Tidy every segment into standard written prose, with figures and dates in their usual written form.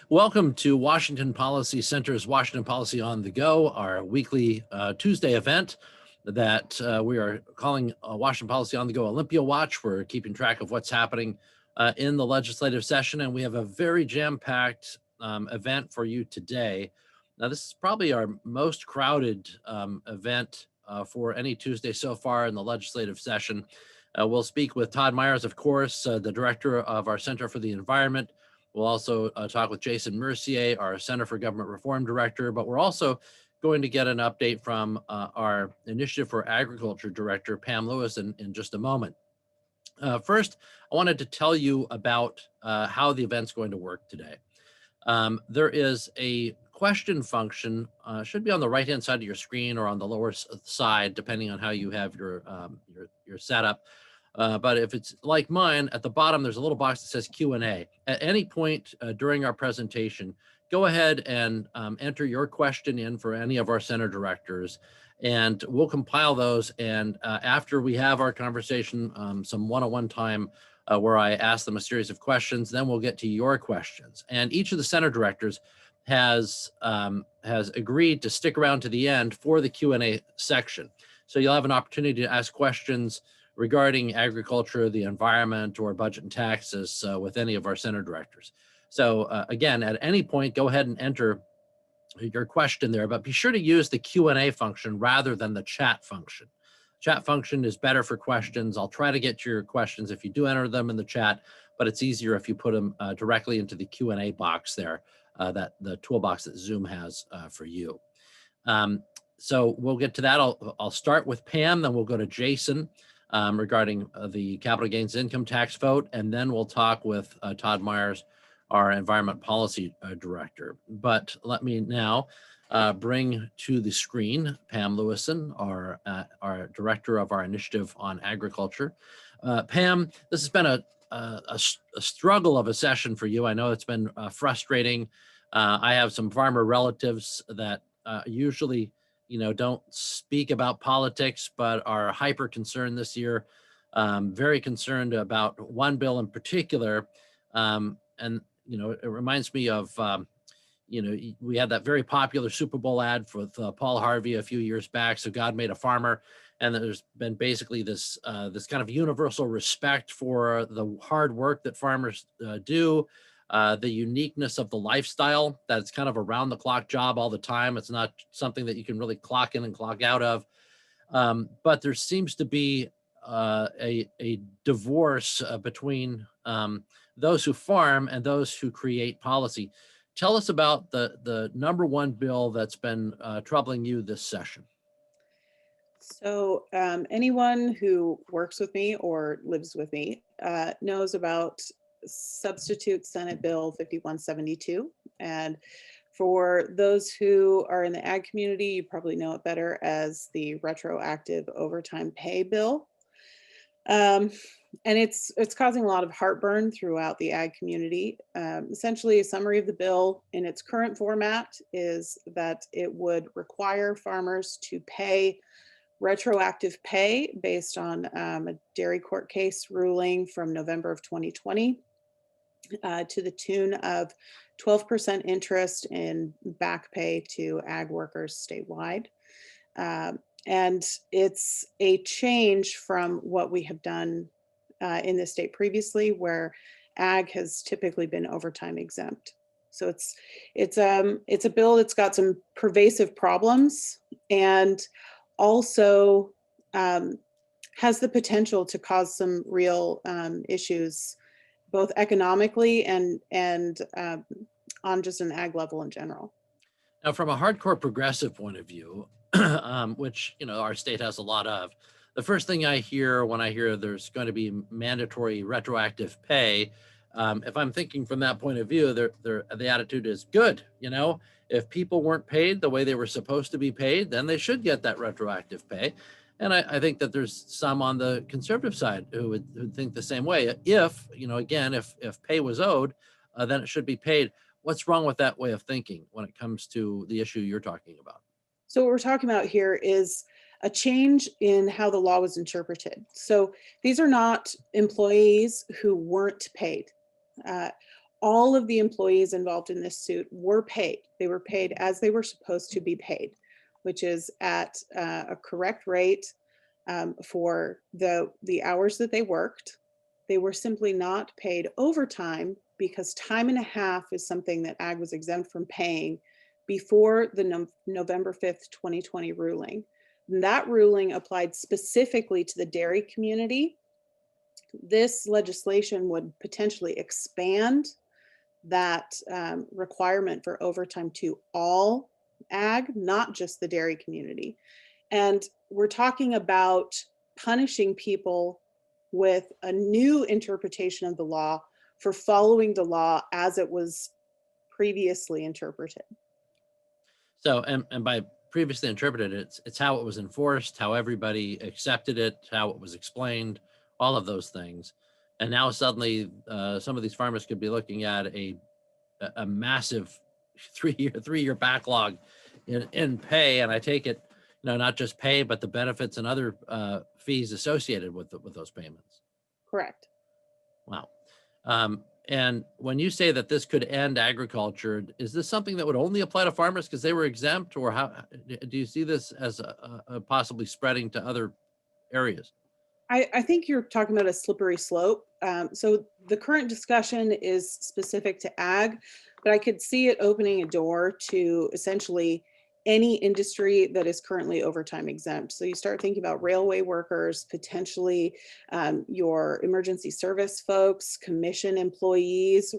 Welcome to Washington Policy Center's Washington Policy on the Go, our weekly Tuesday event that we are calling Washington Policy on the Go Olympia Watch. We're keeping track of what's happening in the legislative session, and we have a very jam-packed event for you today. Now, this is probably our most crowded event for any Tuesday so far in the legislative session. We'll speak with Todd Myers, of course, the director of our Center for the Environment. We'll also talk with Jason Mercier, our Center for Government Reform Director, but we're also going to get an update from our Initiative for Agriculture Director, Pam Lewison, in just a moment. First, I wanted to tell you about how the event's going to work today. There is a question function, should be on the right-hand side of your screen or on the lower side, depending on how you have your setup. But if it's like mine, at the bottom, there's a little box that says Q&A. At any point during our presentation, go ahead and enter your question in for any of our center directors, and we'll compile those. And after we have our conversation, some one-on-one time where I ask them a series of questions, then we'll get to your questions. And each of the center directors has agreed to stick around to the end for the Q&A section. So you'll have an opportunity to ask questions regarding agriculture, the environment, or budget and taxes with any of our center directors. So again, at any point, go ahead and enter your question there, but be sure to use the Q&A function rather than the chat function. Chat function is better for questions. I'll try to get to your questions if you do enter them in the chat, but it's easier if you put them directly into the Q&A box there, that the toolbox that Zoom has for you. So we'll get to that. I'll start with Pam, then we'll go to Jason regarding the capital gains income tax vote, and then we'll talk with Todd Myers, our environment policy director. But let me now bring to the screen Pam Lewison, our director of our initiative on agriculture. Pam, this has been a struggle of a session for you. I know it's been frustrating. I have some farmer relatives that usually don't speak about politics, but are hyper concerned this year. Very concerned about one bill in particular. And, it reminds me of, we had that very popular Super Bowl ad with Paul Harvey a few years back. So God made a farmer. And there's been basically this kind of universal respect for the hard work that farmers do. The uniqueness of the lifestyle, that's kind of around the clock job all the time. It's not something that you can really clock in and clock out of. But there seems to be a divorce between those who farm and those who create policy. Tell us about the number one bill that's been troubling you this session. So anyone who works with me or lives with me knows about Substitute Senate Bill 5172. And for those who are in the ag community, you probably know it better as the Retroactive Overtime Pay Bill. And it's causing a lot of heartburn throughout the ag community. Essentially, a summary of the bill in its current format is that it would require farmers to pay retroactive pay based on a dairy court case ruling from November of 2020 to the tune of 12% interest in back pay to ag workers statewide. And it's a change from what we have done in the state previously, where ag has typically been overtime exempt. So it's a bill that's got some pervasive problems and also has the potential to cause some real issues, both economically and on just an ag level in general. Now, from a hardcore progressive point of view, which our state has a lot of, the first thing I hear when I hear there's going to be mandatory retroactive pay, if I'm thinking from that point of view, the attitude is good. If people weren't paid the way they were supposed to be paid, then they should get that retroactive pay. And I think that there's some on the conservative side who would think the same way. If pay was owed, then it should be paid. What's wrong with that way of thinking when it comes to the issue you're talking about? So what we're talking about here is a change in how the law was interpreted. So these are not employees who weren't paid. all of the employees involved in this suit were paid. They were paid as they were supposed to be paid, which is at a correct rate for the hours that they worked. They were simply not paid overtime because time and a half is something that ag was exempt from paying before the November 5th, 2020 ruling. And that ruling applied specifically to the dairy community. This legislation would potentially expand that requirement for overtime to all ag, not just the dairy community. And we're talking about punishing people with a new interpretation of the law for following the law as it was previously interpreted. So, and by previously interpreted, it's how it was enforced, how everybody accepted it, how it was explained, all of those things. And now suddenly, some of these farmers could be looking at a massive three-year backlog in pay, and I take it, not just pay, but the benefits and other fees associated with those payments. Correct. Wow. And when you say that this could end agriculture, is this something that would only apply to farmers because they were exempt, or how do you see this as a possibly spreading to other areas? I think you're talking about a slippery slope. So the current discussion is specific to ag, but I could see it opening a door to essentially any industry that is currently overtime exempt. So you start thinking about railway workers, potentially your emergency service folks, commission employees,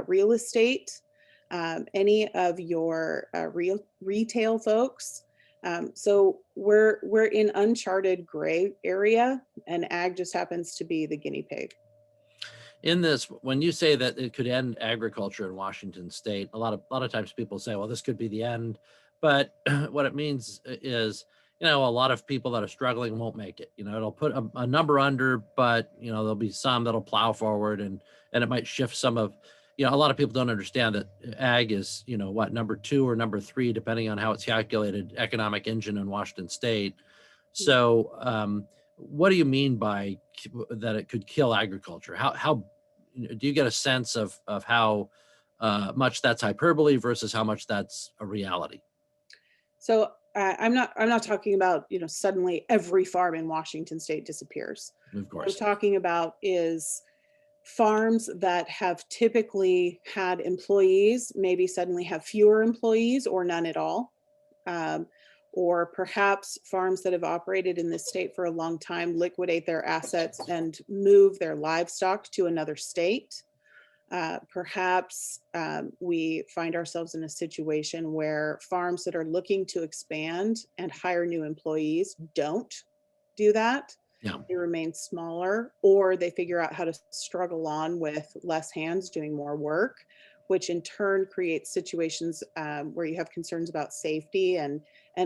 real estate, any of your retail folks. So we're in uncharted gray area, and ag just happens to be the guinea pig. In this, when you say that it could end agriculture in Washington state, a lot of times people say, well, this could be the end. But what it means is, a lot of people that are struggling won't make it. It'll put a number under, but there'll be some that'll plow forward, and it might shift some of, a lot of people don't understand that ag is, number 2 or number 3, depending on how it's calculated, economic engine in Washington state. So what do you mean by that it could kill agriculture? How do you get a sense of how much that's hyperbole versus how much that's a reality? So I'm not talking about, suddenly every farm in Washington state disappears. Of What I'm course. talking about is farms that have typically had employees, maybe suddenly have fewer employees or none at all. Or perhaps farms that have operated in this state for a long time liquidate their assets and move their livestock to another state. Perhaps we find ourselves in a situation where farms that are looking to expand and hire new employees don't do that. Yeah. They remain smaller, or they figure out how to struggle on with less hands doing more work, which in turn creates situations where you have concerns about safety and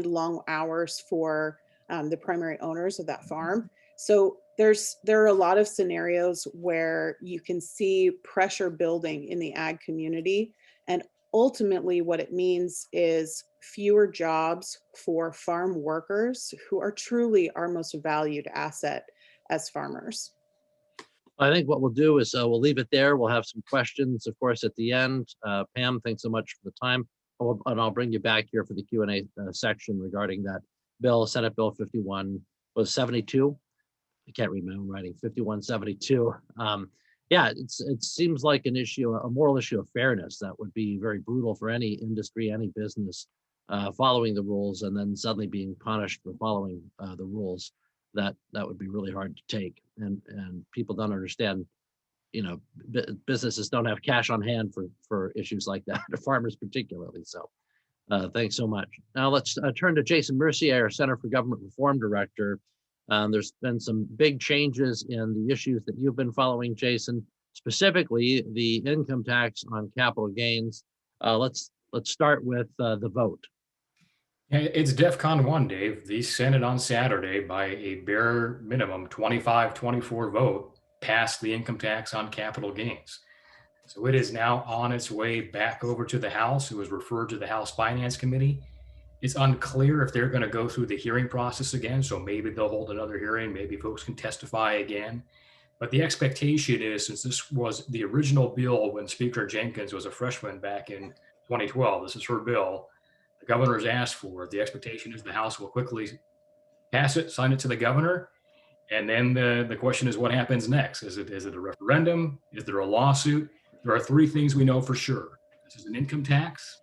long hours for the primary owners of that farm. So there are a lot of scenarios where you can see pressure building in the ag community, and ultimately what it means is fewer jobs for farm workers who are truly our most valued asset as farmers. I think what we'll do is we'll leave it there. We'll have some questions, of course, at the end. Pam, thanks so much for the time. And I'll bring you back here for the Q&A section regarding that bill. Senate Bill 51 was 72. I can't read my own writing. 5172. Yeah, it seems like an issue, a moral issue of fairness that would be very brutal for any industry, any business following the rules, and then suddenly being punished for following the rules. That would be really hard to take, and people don't understand. Businesses don't have cash on hand for issues like that, farmers particularly. So thanks so much. Now let's turn to Jason Mercier, our Center for Government Reform Director. There's been some big changes in the issues that you've been following, Jason, specifically the income tax on capital gains. Let's start with the vote. It's DEFCON 1, Dave. The Senate on Saturday, by a bare minimum 25-24 vote, passed the income tax on capital gains. So it is now on its way back over to the House. It was referred to the House Finance Committee. It's unclear if they're going to go through the hearing process again. So maybe they'll hold another hearing. Maybe folks can testify again. But the expectation is, since this was the original bill when Speaker Jenkins was a freshman back in 2012, this is her bill. The governor's asked for it. The expectation is the House will quickly pass it, sign it to the governor. And then the question is, what happens next? Is it a referendum? Is there a lawsuit? There are three things we know for sure. This is an income tax.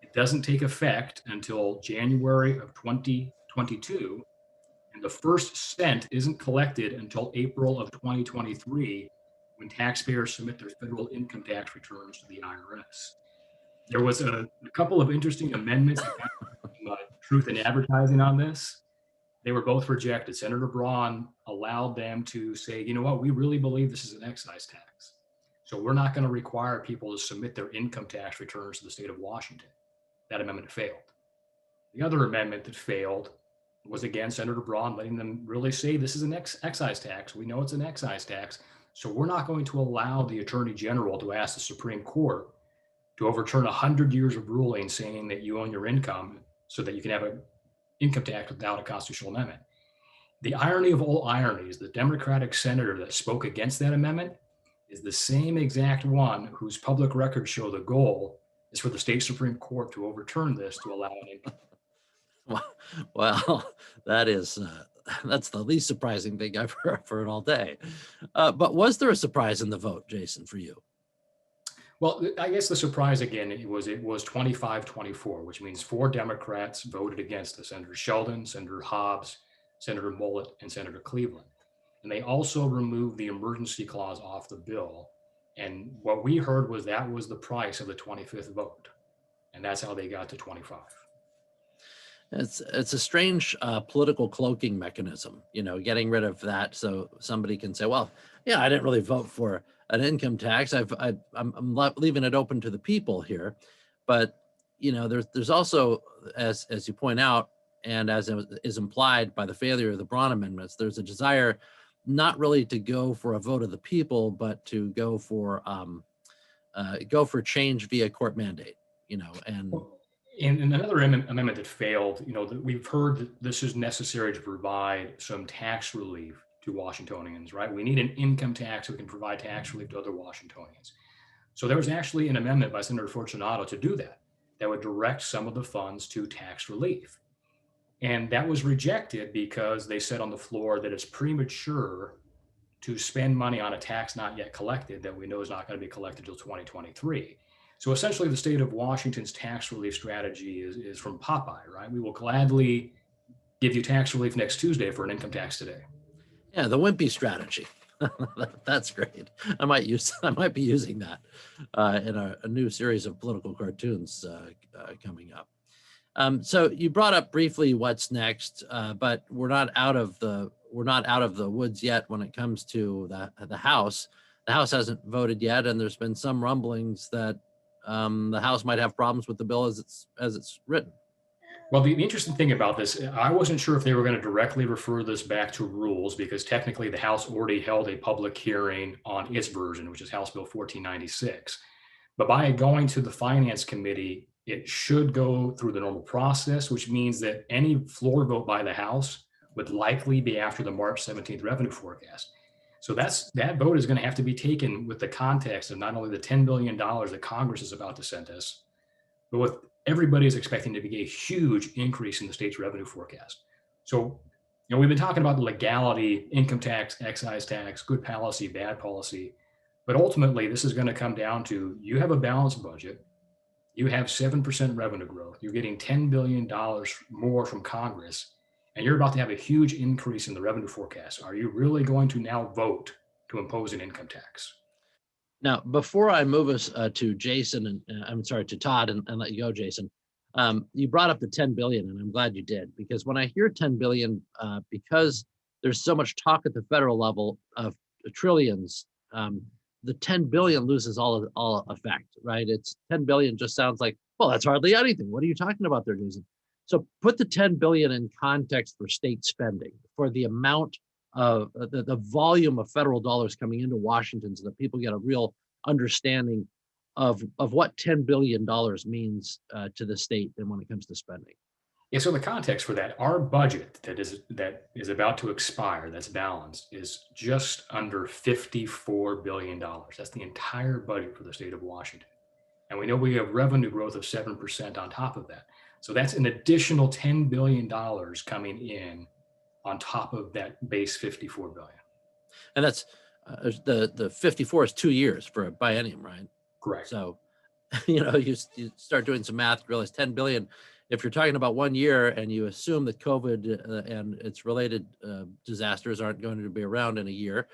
It doesn't take effect until January of 2022. And the first cent isn't collected until April of 2023, when taxpayers submit their federal income tax returns to the IRS. There was a couple of interesting amendments from Truth in Advertising on this. They were both rejected. Senator Braun allowed them to say, you know what, we really believe this is an excise tax. So we're not going to require people to submit their income tax returns to the state of Washington. That amendment failed. The other amendment that failed was, again, Senator Braun letting them really say this is an excise tax. We know it's an excise tax. So we're not going to allow the Attorney General to ask the Supreme Court to overturn 100 years of ruling saying that you own your income so that you can have an income tax without a constitutional amendment. The irony of all ironies, the Democratic senator that spoke against that amendment is the same exact one whose public records show the goal is for the state Supreme Court to overturn this to allow an income. Well, that's the least surprising thing I've heard all day. But was there a surprise in the vote, Jason, for you? Well, I guess the surprise again, it was 25-24, which means 4 Democrats voted against it: Senator Sheldon, Senator Hobbs, Senator Mullet, and Senator Cleveland. And they also removed the emergency clause off the bill. And what we heard was that was the price of the 25th vote. And that's how they got to 25. It's a strange political cloaking mechanism, getting rid of that so somebody can say, well, yeah, I didn't really vote for an income tax. I'm leaving it open to the people here. But, there's also, as you point out, and as is implied by the failure of the Braun amendments, there's a desire not really to go for a vote of the people, but to go for change via court mandate, and. In another amendment that failed, we've heard that this is necessary to provide some tax relief to Washingtonians, right? We need an income tax so we can provide tax relief to other Washingtonians. So there was actually an amendment by Senator Fortunato to do that would direct some of the funds to tax relief. And that was rejected because they said on the floor that it's premature to spend money on a tax not yet collected that we know is not going to be collected until 2023. So essentially, the state of Washington's tax relief strategy is from Popeye, right? We will gladly give you tax relief next Tuesday for an income tax today. Yeah, the wimpy strategy. That's great. I might be using that in a new series of political cartoons coming up. So you brought up briefly what's next, but we're not out of the woods yet when it comes to the House. The House hasn't voted yet, and there's been some rumblings that the House might have problems with the bill as it's written. Well, the interesting thing about this, I wasn't sure if they were going to directly refer this back to rules, because technically the House already held a public hearing on its version, which is House Bill 1496. But by going to the Finance Committee, it should go through the normal process, which means that any floor vote by the House would likely be after the March 17th revenue forecast. So that vote is going to have to be taken with the context of not only the $10 billion that Congress is about to send us, but with everybody is expecting to be a huge increase in the state's revenue forecast. So, we've been talking about the legality, income tax, excise tax, good policy, bad policy, but ultimately this is going to come down to, you have a balanced budget, you have 7% revenue growth, you're getting $10 billion more from Congress, and you're about to have a huge increase in the revenue forecast. Are you really going to now vote to impose an income tax? Now, before I move us to Jason, and I'm sorry, to Todd, and let you go, Jason, you brought up the 10 billion, and I'm glad you did, because when I hear 10 billion, because there's so much talk at the federal level of trillions, the 10 billion loses all effect, right? It's 10 billion just sounds like, well, that's hardly anything. What are you talking about there, Jason? So put the 10 billion in context for state spending, for the amount of the volume of federal dollars coming into Washington, so that people get a real understanding of what $10 billion means to the state and when it comes to spending. Yeah, so the context for that, our budget that is about to expire, that's balanced, is just under $54 billion. That's the entire budget for the state of Washington. And we know we have revenue growth of 7% on top of that. So that's an additional $10 billion coming in on top of that base 54 billion. And that's the 54 is 2 years for a biennium, right? Correct. So, you start doing some math, realize 10 billion. If you're talking about 1 year and you assume that COVID and its related disasters aren't going to be around in a year,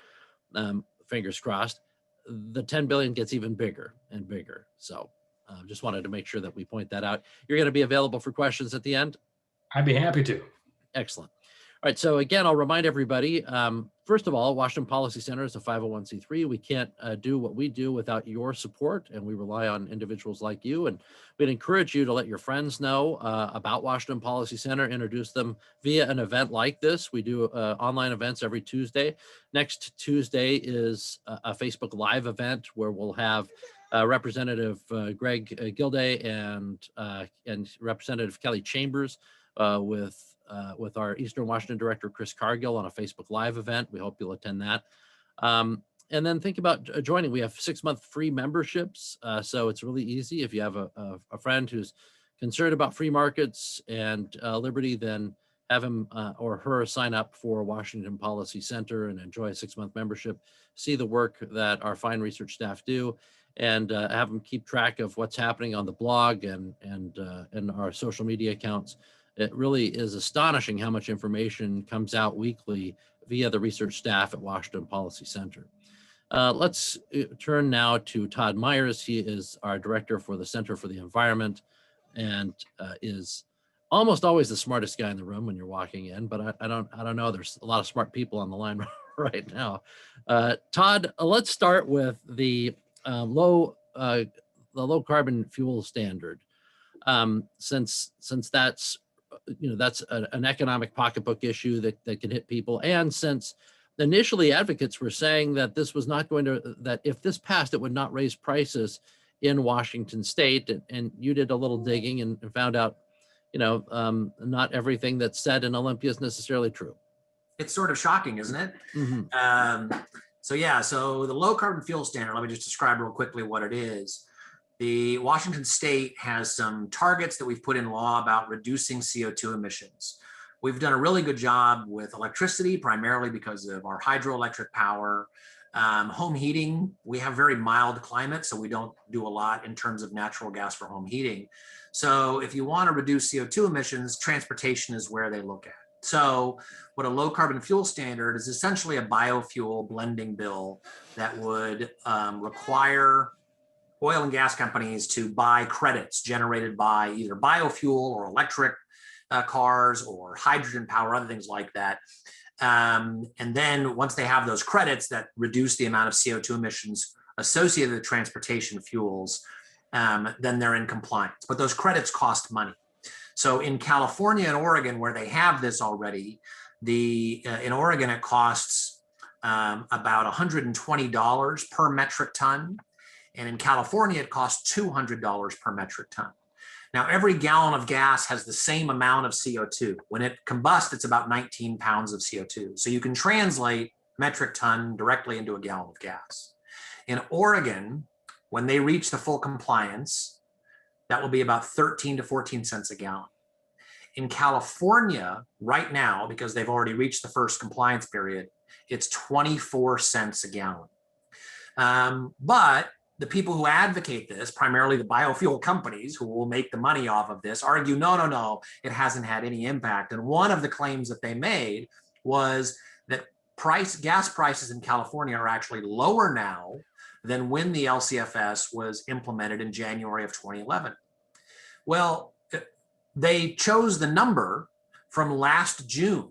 fingers crossed, the 10 billion gets even bigger and bigger. So just wanted to make sure that we point that out. You're going to be available for questions at the end? I'd be happy to. Excellent. All right. So again, I'll remind everybody, first of all, Washington Policy Center is a 501c3. We can't do what we do without your support, and we rely on individuals like you. And we'd encourage you to let your friends know about Washington Policy Center, introduce them via an event like this. We do online events every Tuesday. Next Tuesday is a Facebook Live event where we'll have Representative Greg Gilday and Representative Kelly Chambers with our Eastern Washington Director, Chris Cargill, on a Facebook Live event. We hope you'll attend that. And then think about joining. We have 6-month free memberships. So it's really easy. If you have a friend who's concerned about free markets and liberty, then have him or her sign up for Washington Policy Center and enjoy a 6-month membership, see the work that our fine research staff do, and have them keep track of what's happening on the blog and our social media accounts. It really is astonishing how much information comes out weekly via the research staff at Washington Policy Center. Let's turn now to Todd Myers. He is our director for the Center for the Environment and is almost always the smartest guy in the room when you're walking in, but I don't know. There's a lot of smart people on the line right now. Todd, let's start with the low carbon fuel standard. Since that's that's an economic pocketbook issue that can hit people. And since initially advocates were saying that this was not going to, that if this passed, it would not raise prices in Washington state. And you did a little digging and found out, not everything that's said in Olympia is necessarily true. It's sort of shocking, isn't it? Mm-hmm. So the low carbon fuel standard, let me just describe real quickly what it is. The Washington state has some targets that we've put in law about reducing CO2 emissions. We've done a really good job with electricity, primarily because of our hydroelectric power. Home heating, we have very mild climate, so we don't do a lot in terms of natural gas for home heating. So if you want to reduce CO2 emissions, transportation is where they look at. So what a low carbon fuel standard is essentially a biofuel blending bill that would require oil and gas companies to buy credits generated by either biofuel or electric cars or hydrogen power, other things like that. And then once they have those credits that reduce the amount of CO2 emissions associated with transportation fuels, then they're in compliance. But those credits cost money. So in California and Oregon, where they have this already, in Oregon, it costs about $120 per metric ton. And in California, it costs $200 per metric ton. Now, every gallon of gas has the same amount of CO2. When it combusts, it's about 19 pounds of CO2. So you can translate metric ton directly into a gallon of gas. In Oregon, when they reach the full compliance, that will be about 13 to 14 cents a gallon. In California, right now, because they've already reached the first compliance period, it's 24 cents a gallon. But the people who advocate this, primarily the biofuel companies who will make the money off of this, argue, no, it hasn't had any impact. And one of the claims that they made was that gas prices in California are actually lower now than when the LCFS was implemented in January of 2011. Well, they chose the number from last June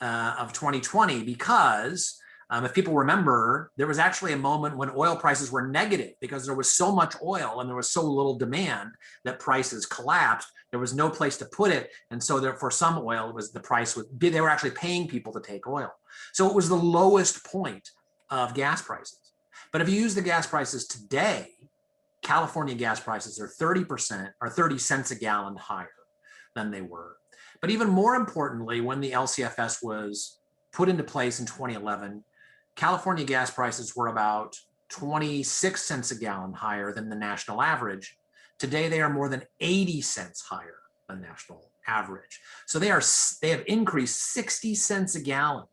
of 2020 because if people remember, there was actually a moment when oil prices were negative because there was so much oil and there was so little demand that prices collapsed. There was no place to put it. And so there, for some oil, they were actually paying people to take oil. So it was the lowest point of gas prices. But if you use the gas prices today, California gas prices are 30% or 30 cents a gallon higher. than they were. But even more importantly, when the LCFS was put into place in 2011, California gas prices were about 26 cents a gallon higher than the national average. Today, they are more than 80 cents higher than national average. So they have increased 60 cents a gallon.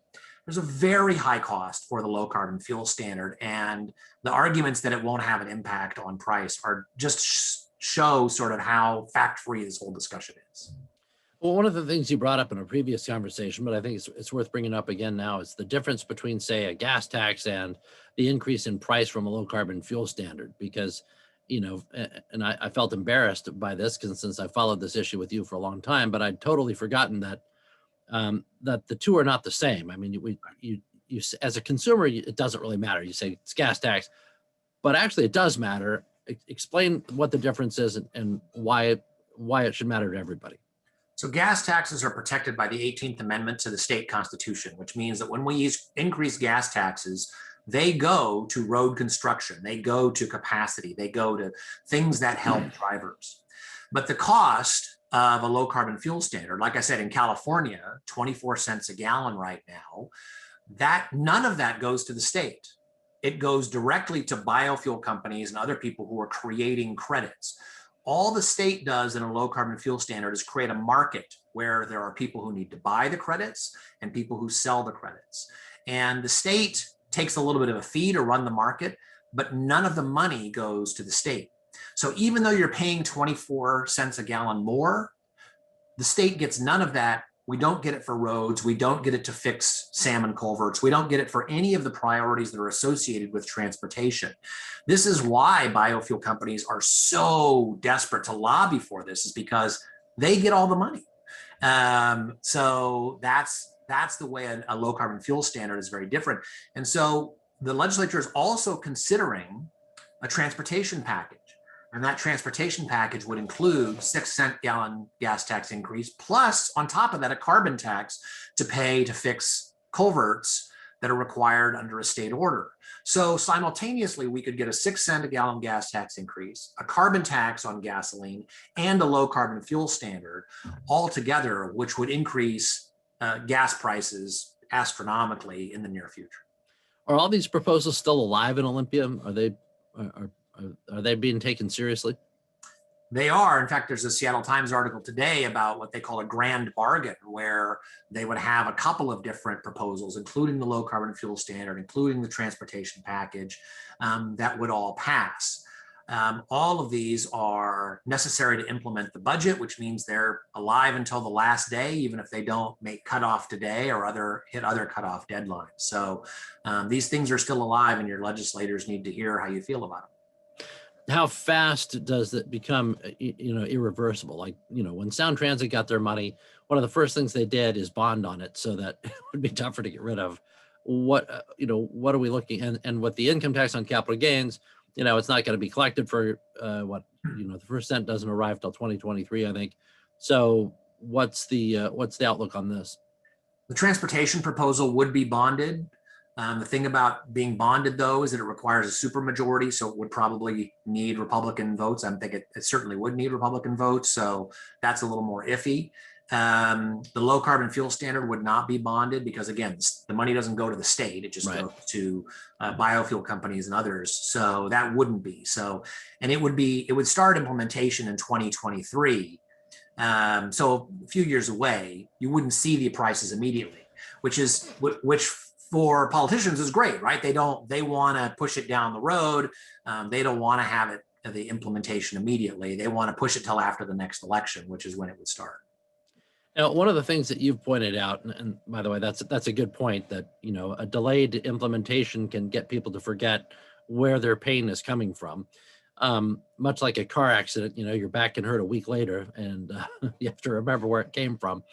There's a very high cost for the low carbon fuel standard, and the arguments that it won't have an impact on price are just show sort of how fact-free this whole discussion is. Well, one of the things you brought up in a previous conversation, but I think it's worth bringing up again now, is the difference between, say, a gas tax and the increase in price from a low carbon fuel standard. Because, you know, and I felt embarrassed by this because since I followed this issue with you for a long time, but I'd totally forgotten that that the two are not the same. I mean, you as a consumer, it doesn't really matter. You say it's gas tax, but actually it does matter. Explain what the difference is and why it should matter to everybody. So gas taxes are protected by the 18th Amendment to the state constitution, which means that when we increase gas taxes, they go to road construction, they go to capacity, they go to things that help drivers. But the cost of a low carbon fuel standard, like I said, in California, 24 cents a gallon right now, that none of that goes to the state. It goes directly to biofuel companies and other people who are creating credits. All the state does in a low carbon fuel standard is create a market where there are people who need to buy the credits and people who sell the credits. And the state takes a little bit of a fee to run the market, but none of the money goes to the state. So even though you're paying 24 cents a gallon more, the state gets none of that. We don't get it for roads. We don't get it to fix salmon culverts. We don't get it for any of the priorities that are associated with transportation. This is why biofuel companies are so desperate to lobby for this, is because they get all the money. So that's the way a low carbon fuel standard is very different. And so the legislature is also considering a transportation package. And that transportation package would include 6-cent gallon gas tax increase, plus on top of that, a carbon tax to pay to fix culverts that are required under a state order. So simultaneously, we could get a 6-cent a gallon gas tax increase, a carbon tax on gasoline, and a low carbon fuel standard all together, which would increase gas prices astronomically in the near future. Are all these proposals still alive in Olympia? Are they being taken seriously? They are. In fact, there's a Seattle Times article today about what they call a grand bargain, where they would have a couple of different proposals, including the low carbon fuel standard, including the transportation package, that would all pass. All of these are necessary to implement the budget, which means they're alive until the last day, even if they don't make cutoff today or hit other cutoff deadlines. So these things are still alive, and your legislators need to hear how you feel about them. How fast does it become, irreversible? Like, when Sound Transit got their money, one of the first things they did is bond on it so that it would be tougher to get rid of. What are we looking, and with the income tax on capital gains, it's not going to be collected for the first cent doesn't arrive till 2023, I think. So what's the outlook on this? The transportation proposal would be bonded. The thing about being bonded, though, is that it requires a supermajority, so it would probably need Republican votes. I think it certainly would need Republican votes, so that's a little more iffy. The low carbon fuel standard would not be bonded because, again, the money doesn't go to the state. It just goes to biofuel companies and others. So that wouldn't be. So, and it would start implementation in 2023. So a few years away. You wouldn't see the prices immediately, which for politicians is great, right? They want to push it down the road. They don't want to have the implementation immediately. They want to push it till after the next election, which is when it would start. Now, one of the things that you've pointed out, and by the way, that's a good point, that a delayed implementation can get people to forget where their pain is coming from. Much like a car accident, your back can hurt a week later, and you have to remember where it came from.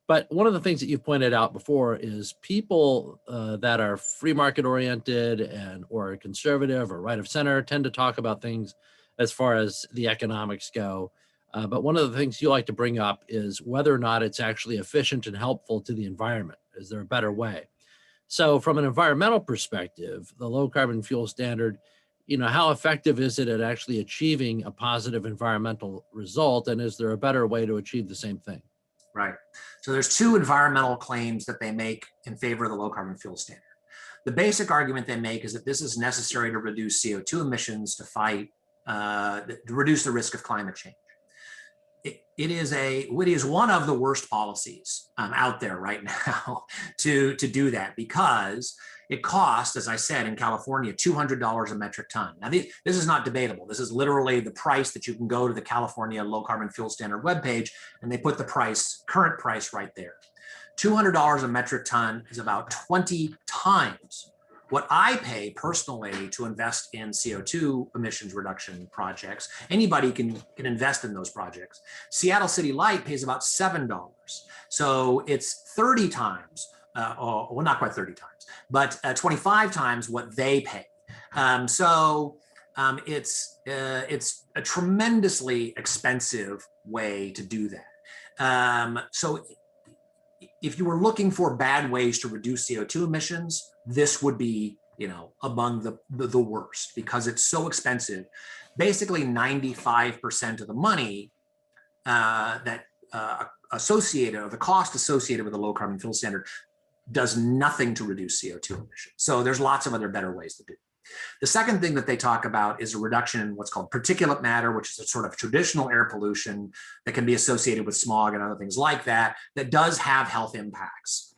But one of the things that you've pointed out before is people that are free market oriented or conservative or right of center tend to talk about things as far as the economics go. But one of the things you like to bring up is whether or not it's actually efficient and helpful to the environment. Is there a better way? So from an environmental perspective, the low carbon fuel standard how effective is it at actually achieving a positive environmental result? And is there a better way to achieve the same thing? Right. So there's two environmental claims that they make in favor of the low carbon fuel standard. The basic argument they make is that this is necessary to reduce CO2 emissions to reduce the risk of climate change. It is one of the worst policies out there right now to do that, because it costs, as I said, in California, $200 a metric ton. Now, this is not debatable. This is literally the price that you can go to the California Low Carbon Fuel Standard webpage, and they put the current price right there. $200 a metric ton is about 20 times what I pay personally to invest in CO2 emissions reduction projects. Anybody can invest in those projects. Seattle City Light pays about $7. So it's 30 times, well, not quite 30 times, but 25 times what they pay. It's a tremendously expensive way to do that. So if you were looking for bad ways to reduce CO2 emissions, this would be, among the worst, because it's so expensive. Basically, 95% of the money the cost associated with the low carbon fuel standard does nothing to reduce CO2 emissions. So there's lots of other better ways to do it. The second thing that they talk about is a reduction in what's called particulate matter, which is a sort of traditional air pollution that can be associated with smog and other things like that, that does have health impacts.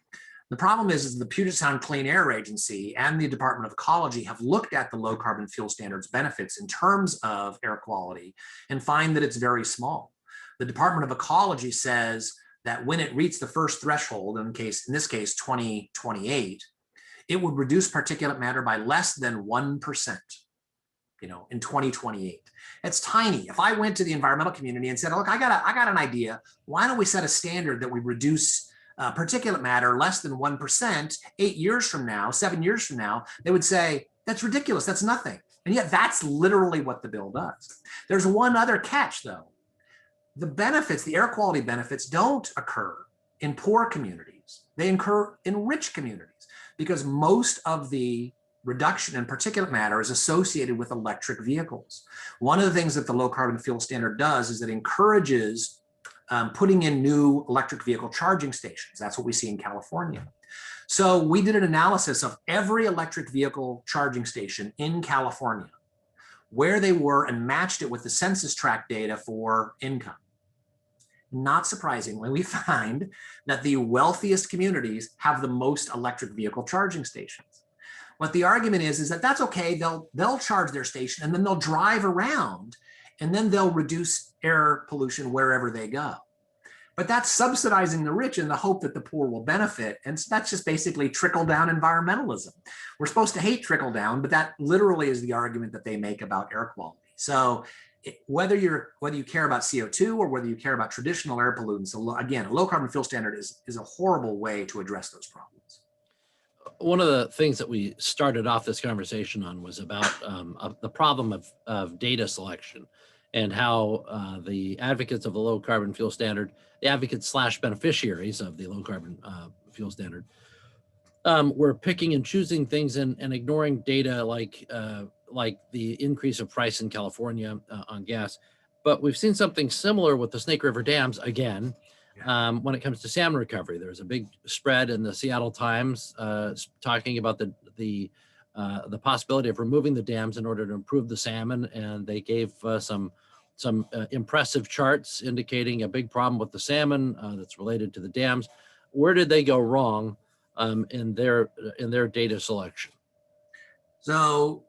The problem is the Puget Sound Clean Air Agency and the Department of Ecology have looked at the low carbon fuel standards benefits in terms of air quality and find that it's very small. The Department of Ecology says that when it reached the first threshold, in this case 2028, it would reduce particulate matter by less than 1%, in 2028. It's tiny. If I went to the environmental community and said, look, I got an idea. Why don't we set a standard that we reduce particulate matter less than 1% 8 years from now, 7 years from now, they would say, that's ridiculous. That's nothing. And yet that's literally what the bill does. There's one other catch, though. The benefits, the air quality benefits, don't occur in poor communities. They occur in rich communities, because most of the reduction in particulate matter is associated with electric vehicles. One of the things that the low carbon fuel standard does is it encourages putting in new electric vehicle charging stations. That's what we see in California. So we did an analysis of every electric vehicle charging station in California, where they were, and matched it with the census tract data for income. Not surprisingly, we find that the wealthiest communities have the most electric vehicle charging stations. What the argument is that that's okay. They'll charge their station and then they'll drive around, and then they'll reduce air pollution wherever they go. But that's subsidizing the rich in the hope that the poor will benefit. And that's just basically trickle down environmentalism. We're supposed to hate trickle down, but that literally is the argument that they make about air quality. So whether you care about CO2 or whether you care about traditional air pollutants, again, a low carbon fuel standard is a horrible way to address those problems. One of the things that we started off this conversation on was about the problem of data selection, and how the advocates of the low carbon fuel standard, the advocates / beneficiaries of the low carbon fuel standard, were picking and choosing things and ignoring data like the increase of price in California on gas. But we've seen something similar with the Snake River dams again. When it comes to salmon recovery, there's a big spread in the Seattle Times talking about the possibility of removing the dams in order to improve the salmon, and they gave some impressive charts indicating a big problem with the salmon that's related to the dams. Where did they go wrong in their data selection? So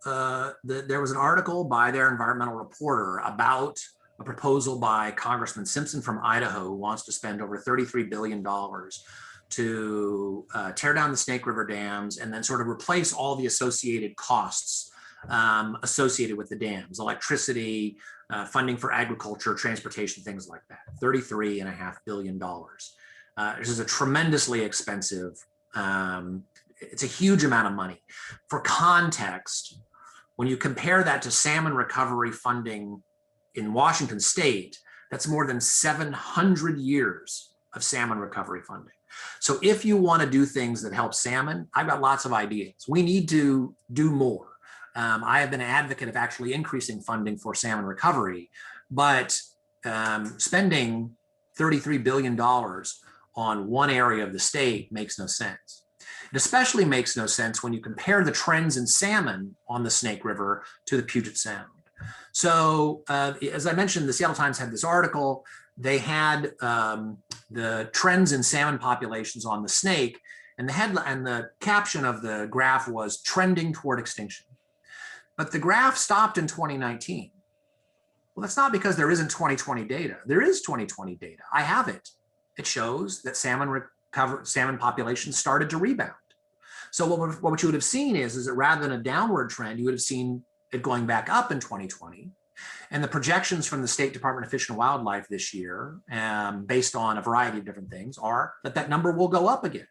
there was an article by their environmental reporter about a proposal by Congressman Simpson from Idaho, who wants to spend over $33 billion to tear down the Snake River dams and then sort of replace all the associated costs associated with the dams, electricity, funding for agriculture, transportation, things like that. $33.5 billion. This is a tremendously expensive, it's a huge amount of money. For context, when you compare that to salmon recovery funding in Washington state, that's more than 700 years of salmon recovery funding. So if you want to do things that help salmon, I've got lots of ideas. We need to do more. I have been an advocate of actually increasing funding for salmon recovery, but spending $33 billion on one area of the state makes no sense. It especially makes no sense when you compare the trends in salmon on the Snake River to the Puget Sound. So as I mentioned, the Seattle Times had this article. They had the trends in salmon populations on the Snake, and the headline and the caption of the graph was trending toward extinction. But the graph stopped in 2019. Well, that's not because there isn't 2020 data. There is 2020 data. I have it. It shows that salmon populations started to rebound. So what you would have seen is that rather than a downward trend, you would have seen it going back up in 2020. And the projections from the State Department of Fish and Wildlife this year, based on a variety of different things, are that that number will go up again.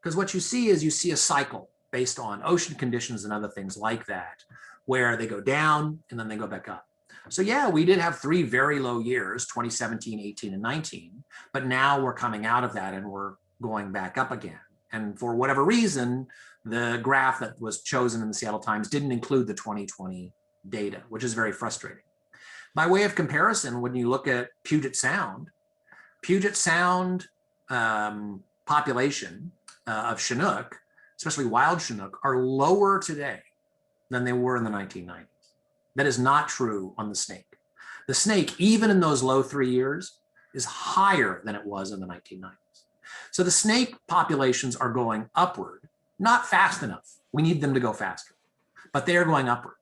Because what you see is you see a cycle based on ocean conditions and other things like that, where they go down and then they go back up. So yeah, we did have 3 very low years, 2017, 18, and 19, but now we're coming out of that and we're going back up again. And for whatever reason, the graph that was chosen in the Seattle Times didn't include the 2020 data, which is very frustrating. By way of comparison, when you look at Puget Sound population of Chinook, especially wild Chinook, are lower today than they were in the 1990s. That is not true on the Snake. The Snake, even in those low 3 years, is higher than it was in the 1990s. So the Snake populations are going upward, not fast enough. We need them to go faster, but they are going upward.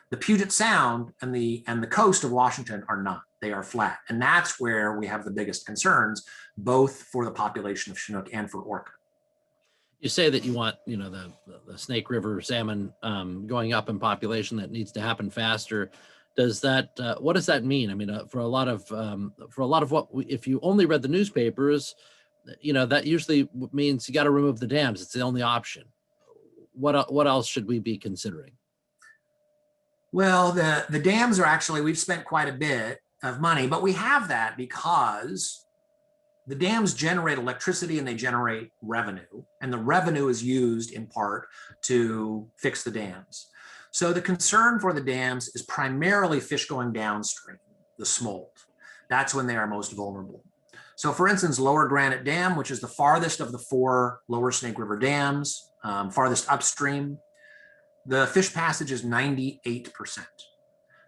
The Puget Sound and the coast of Washington are not. They are flat. And that's where we have the biggest concerns, both for the population of Chinook and for orca. You say that you want, the Snake River salmon going up in population. That needs to happen faster. Does that? What does that mean? I mean, for a lot of if you only read the newspapers, that usually means you got to remove the dams. It's the only option. What else should we be considering? Well, the dams are actually, we've spent quite a bit of money, but we have that because the dams generate electricity and they generate revenue, and the revenue is used in part to fix the dams. So the concern for the dams is primarily fish going downstream, the smolt. That's when they are most vulnerable. So for instance, Lower Granite Dam, which is the farthest of the 4 Lower Snake River dams, farthest upstream, the fish passage is 98%.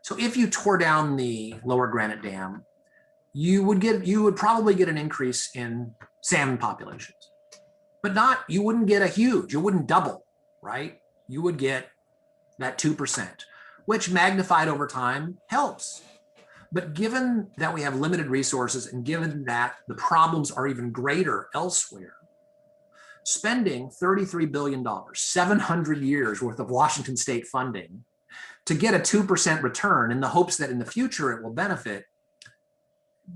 So if you tore down the Lower Granite Dam, you would probably get an increase in salmon populations, but you wouldn't get you wouldn't double, right? You would get that 2%, which magnified over time helps. But given that we have limited resources and given that the problems are even greater elsewhere, spending $33 billion, 700 years worth of Washington state funding to get a 2% return in the hopes that in the future it will benefit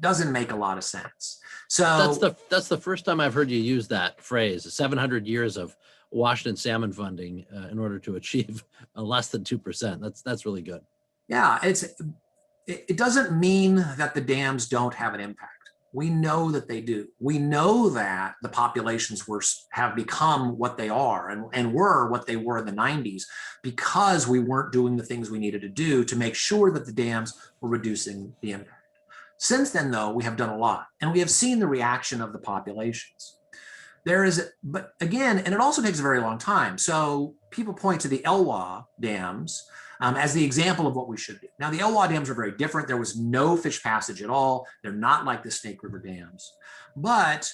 doesn't make a lot of sense. So that's the first time I've heard you use that phrase, 700 years of Washington salmon funding in order to achieve less than 2%. That's really good. Yeah, it doesn't mean that the dams don't have an impact. We know that they do. We know that the populations have become what they are and were what they were in the 90s because we weren't doing the things we needed to do to make sure that the dams were reducing the impact. Since then, though, we have done a lot, and we have seen the reaction of the populations. But again, and it also takes a very long time. So people point to the Elwha dams as the example of what we should do. Now, the Elwha dams are very different. There was no fish passage at all. They're not like the Snake River dams. But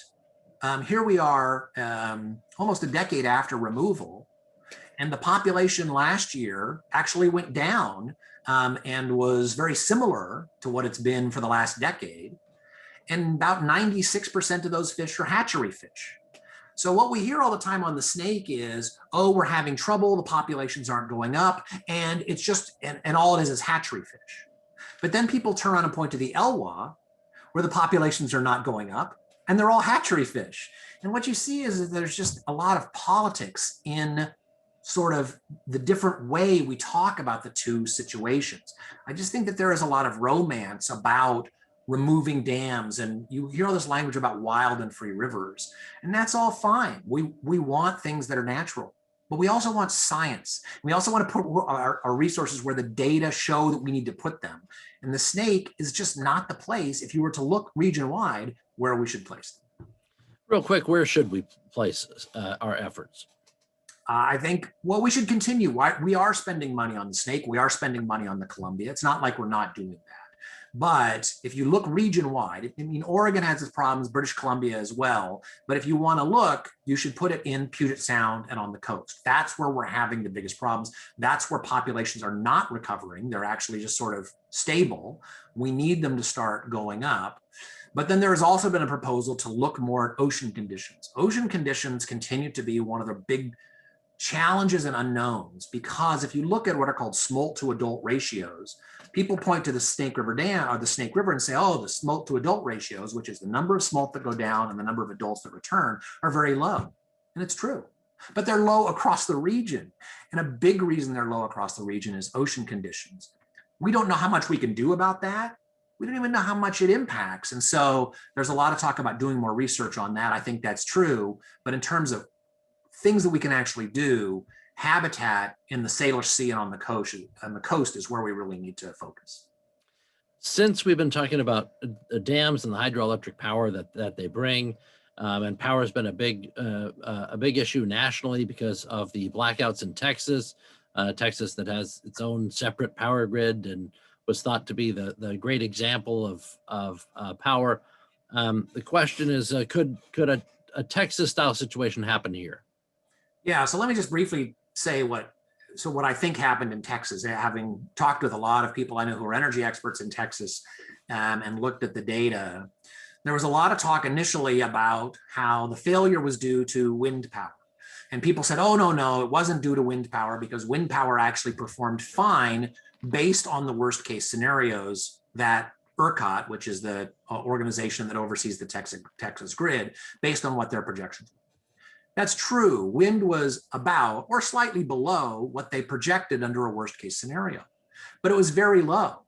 here we are almost a decade after removal, and the population last year actually went down and was very similar to what it's been for the last decade. And about 96% of those fish are hatchery fish. So what we hear all the time on the Snake is, oh, we're having trouble, the populations aren't going up, and it's just, and all it is hatchery fish. But then people turn around and point to the Elwha, where the populations are not going up, and they're all hatchery fish. And what you see is that there's just a lot of politics in sort of the different way we talk about the two situations. I just think that there is a lot of romance about removing dams, and you hear all this language about wild and free rivers, and that's all fine. We want things that are natural, but we also want science. We also want to put our resources where the data show that we need to put them. And the snake is just not the place, if you were to look region-wide, where we should place them. Real quick, where should we place our efforts? I think, well, we should continue. We are spending money on the snake. We are spending money on the Columbia. It's not like we're not doing that. But if you look region-wide, I mean, Oregon has its problems, British Columbia as well. But if you want to look, you should put it in Puget Sound and on the coast. That's where we're having the biggest problems. That's where populations are not recovering. They're actually just sort of stable. We need them to start going up. But then there has also been a proposal to look more at ocean conditions. Ocean conditions continue to be one of the big challenges and unknowns, because if you look at what are called smolt to adult ratios, people point to the Snake River Dam or the Snake River and say, oh, the smolt to adult ratios, which is the number of smolt that go down and the number of adults that return, are very low. And it's true, but they're low across the region. And a big reason they're low across the region is ocean conditions. We don't know how much we can do about that. We don't even know how much it impacts. And so there's a lot of talk about doing more research on that. I think that's true. But in terms of things that we can actually do, habitat in the Salish Sea and on the coast is where we really need to focus. Since we've been talking about dams and the hydroelectric power that they bring, and power has been a big issue nationally because of the blackouts in Texas, Texas that has its own separate power grid and was thought to be the great example of power. The question is, could a Texas-style situation happen here? Yeah, so let me just briefly say what I think happened in Texas, having talked with a lot of people I know who are energy experts in Texas and looked at the data. There was a lot of talk initially about how the failure was due to wind power. And people said, oh, no, it wasn't due to wind power, because wind power actually performed fine based on the worst case scenarios that ERCOT, which is the organization that oversees the Texas grid, based on what their projections were. That's true. Wind was about or slightly below what they projected under a worst case scenario, but it was very low.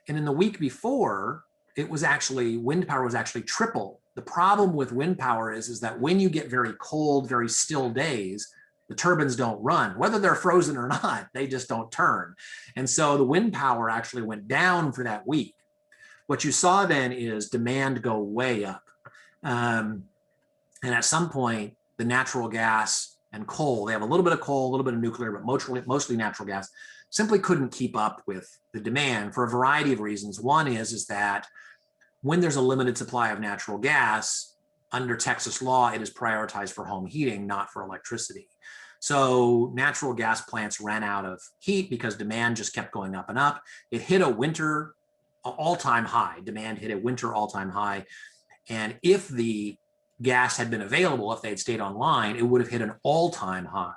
And in the week before, wind power was actually triple. The problem with wind power is that when you get very cold, very still days, the turbines don't run. Whether they're frozen or not, they just don't turn. And so the wind power actually went down for that week. What you saw then is demand go way up. And at some point, the natural gas and coal, they have a little bit of coal, a little bit of nuclear, but mostly natural gas, simply couldn't keep up with the demand for a variety of reasons. One is that when there's a limited supply of natural gas, under Texas law, it is prioritized for home heating, not for electricity. So natural gas plants ran out of heat because demand just kept going up and up. It hit a winter all-time high. Demand hit a winter all-time high. And if the gas had been available, if they had stayed online, it would have hit an all-time high.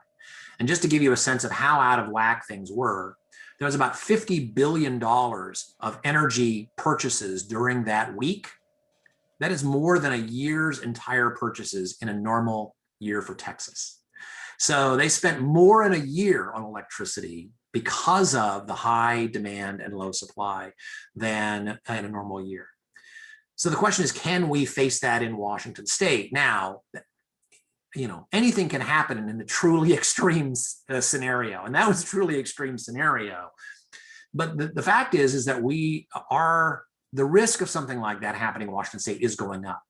And just to give you a sense of how out of whack things were, there was about $50 billion of energy purchases during that week. That is more than a year's entire purchases in a normal year for Texas. So they spent more in a year on electricity because of the high demand and low supply than in a normal year. So the question is, can we face that in Washington state? Now, anything can happen in a truly extreme scenario. And that was a truly extreme scenario. But the fact is that the risk of something like that happening in Washington state is going up.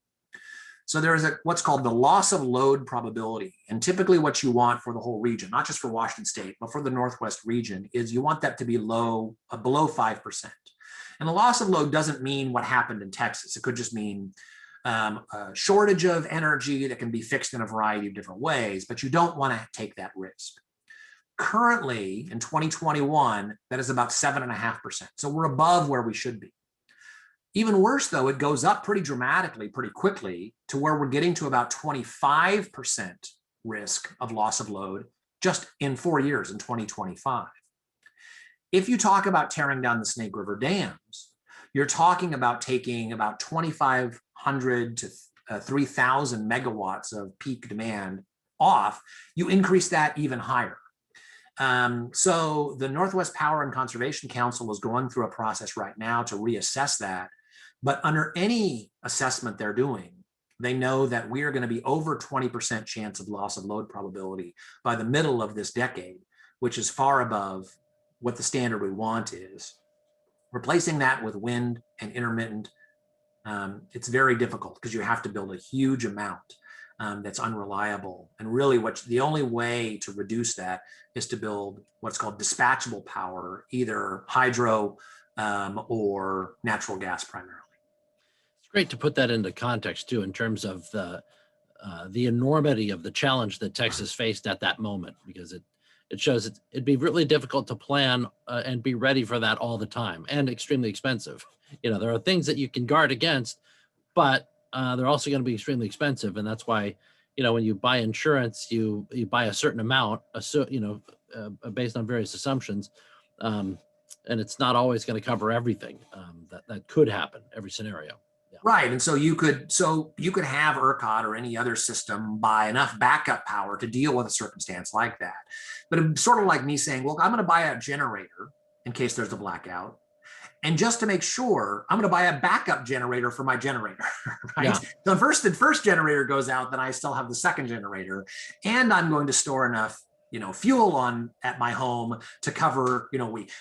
So there is what's called the loss of load probability. And typically what you want for the whole region, not just for Washington state, but for the Northwest region, is you want that to be below 5%. And the loss of load doesn't mean what happened in Texas. It could just mean a shortage of energy that can be fixed in a variety of different ways, but you don't want to take that risk. Currently, in 2021, that is about 7.5%. So we're above where we should be. Even worse, though, it goes up pretty dramatically, pretty quickly, to where we're getting to about 25% risk of loss of load just in 4 years, in 2025. If you talk about tearing down the Snake River dams, you're talking about taking about 2,500 to 3,000 megawatts of peak demand off. You increase that even higher. So the Northwest Power and Conservation Council is going through a process right now to reassess that. But under any assessment they're doing, They know that we are going to be over 20% chance of loss of load probability by the middle of this decade, which is far above what the standard we want is. Replacing that with wind and intermittent, it's very difficult because you have to build a huge amount that's unreliable. And really the only way to reduce that is to build what's called dispatchable power, either hydro or natural gas primarily. It's great to put that into context too, in terms of the enormity of the challenge that Texas faced at that moment, because it shows it'd be really difficult to plan and be ready for that all the time, and extremely expensive. There are things that you can guard against, but they're also going to be extremely expensive. And that's why, when you buy insurance, you buy a certain amount, based on various assumptions. And it's not always going to cover everything that could happen, every scenario. Yeah. Right. And so you could have ERCOT or any other system buy enough backup power to deal with a circumstance like that. But it's sort of like me saying, well, I'm going to buy a generator in case there's a blackout. And just to make sure, I'm going to buy a backup generator for my generator, right? Yeah. So first, the first generator goes out, then I still have the second generator, and I'm going to store enough, fuel at my home to cover,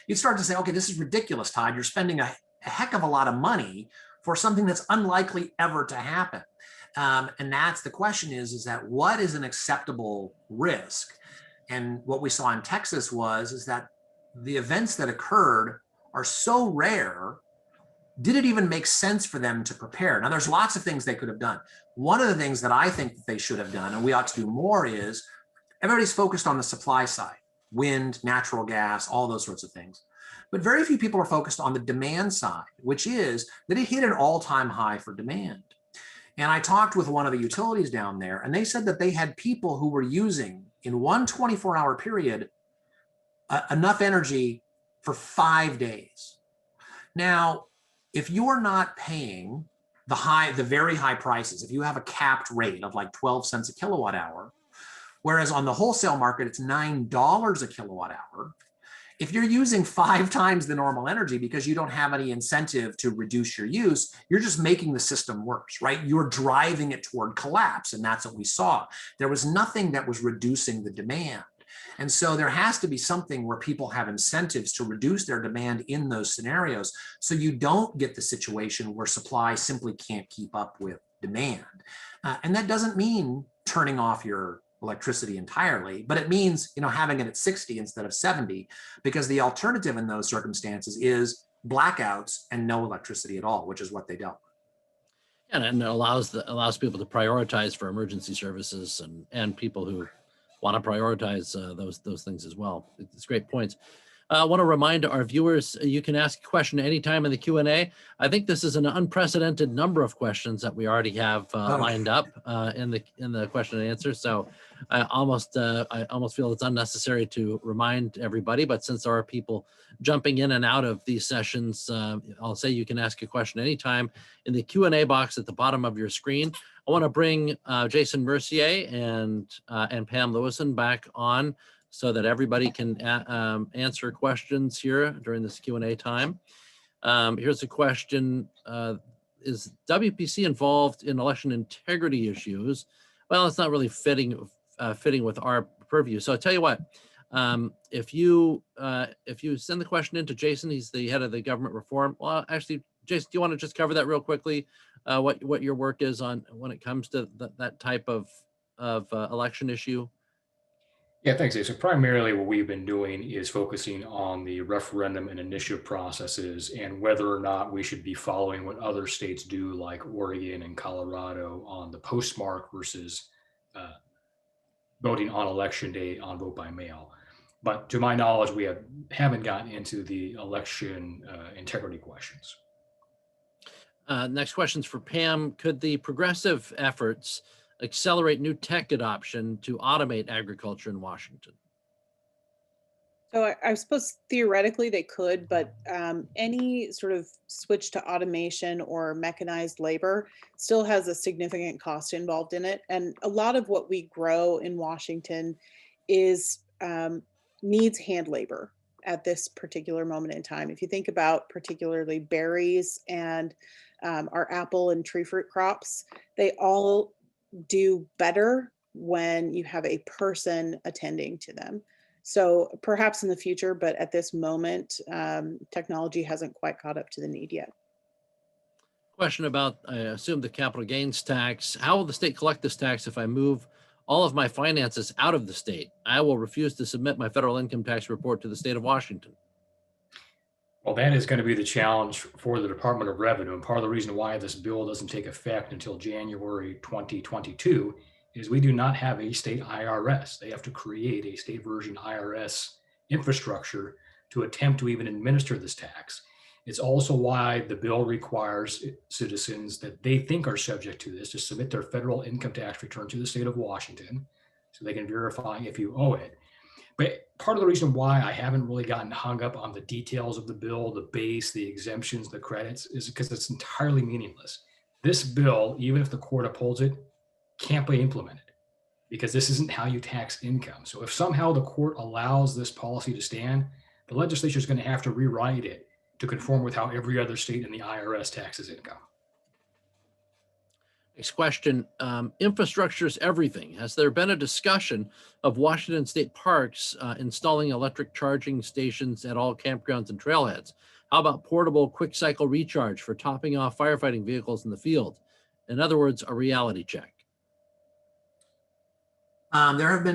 you start to say, okay, this is ridiculous, Todd. You're spending a heck of a lot of money for something that's unlikely ever to happen. And that's the question is that what is an acceptable risk? And what we saw in Texas is that the events that occurred are so rare, did it even make sense for them to prepare? Now, there's lots of things they could have done. One of the things that I think that they should have done, and we ought to do more, is everybody's focused on the supply side, wind, natural gas, all those sorts of things. But very few people are focused on the demand side, which is that it hit an all-time high for demand. And I talked with one of the utilities down there, and they said that they had people who were using, in one 24-hour period, enough energy for 5 days. Now, if you're not paying the very high prices, if you have a capped rate of like 12 cents a kilowatt hour, whereas on the wholesale market, it's $9 a kilowatt hour, if you're using 5 times the normal energy because you don't have any incentive to reduce your use, you're just making the system worse, right? You're driving it toward collapse, and that's what we saw. There was nothing that was reducing the demand. And so there has to be something where people have incentives to reduce their demand in those scenarios, so you don't get the situation where supply simply can't keep up with demand. And that doesn't mean turning off your electricity entirely, but it means having it at 60 instead of 70, because the alternative in those circumstances is blackouts and no electricity at all, which is what they dealt with. And it allows people to prioritize for emergency services and people who want to prioritize those things as well. It's great points. I want to remind our viewers, you can ask a question anytime in the Q&A. I think this is an unprecedented number of questions that we already have lined up in the question and answer. So I almost feel it's unnecessary to remind everybody, but since there are people jumping in and out of these sessions, I'll say you can ask a question anytime in the Q&A box at the bottom of your screen. I want to bring Jason Mercier and Pam Lewison back on so that everybody can answer questions here during this Q&A time. Here's a question. Is WPC involved in election integrity issues? Well, it's not really fitting with our purview. So I'll tell you what, if you send the question in to Jason, he's the head of the government reform. Well, actually, Jason, do you want to just cover that real quickly? What your work is on when it comes to that type of election issue? Yeah, thanks, Dave. So primarily what we've been doing is focusing on the referendum and initiative processes and whether or not we should be following what other states do, like Oregon and Colorado, on the postmark versus voting on election day on vote by mail. But to my knowledge, we haven't gotten into the election integrity questions. Next question's for Pam. Could the progressive efforts accelerate new tech adoption to automate agriculture in Washington? So I suppose theoretically they could, but any sort of switch to automation or mechanized labor still has a significant cost involved in it. And a lot of what we grow in Washington is needs hand labor. at this particular moment in time. If you think about particularly berries and our apple and tree fruit crops, they all do better when you have a person attending to them. So perhaps in the future, but at this moment, technology hasn't quite caught up to the need yet. Question about, I assume, the capital gains tax. How will the state collect this tax if I move all of my finances out of the state? I will refuse to submit my federal income tax report to the state of Washington. Well, that is going to be the challenge for the Department of Revenue. And part of the reason why this bill doesn't take effect until January 2022 is we do not have a state IRS. They have to create a state version IRS infrastructure to attempt to even administer this tax. It's also why the bill requires citizens that they think are subject to this to submit their federal income tax return to the state of Washington so they can verify if you owe it. But part of the reason why I haven't really gotten hung up on the details of the bill, the base, the exemptions, the credits, is because it's entirely meaningless. This bill, even if the court upholds it, can't be implemented because this isn't how you tax income. So if somehow the court allows this policy to stand, the legislature is going to have to rewrite it to conform with how every other state in the IRS taxes income. Next question, infrastructure is everything. Has there been a discussion of Washington state parks installing electric charging stations at all campgrounds and trailheads? How about portable quick cycle recharge for topping off firefighting vehicles in the field? In other words, a reality check. There have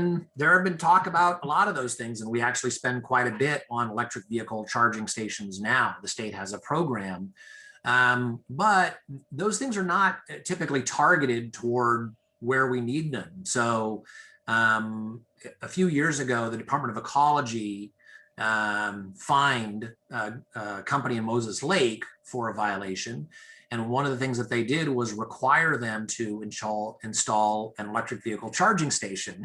been talk about a lot of those things, and we actually spend quite a bit on electric vehicle charging stations now. The state has a program, but those things are not typically targeted toward where we need them. So a few years ago, the Department of Ecology fined a company in Moses Lake for a violation. And one of the things that they did was require them to install an electric vehicle charging station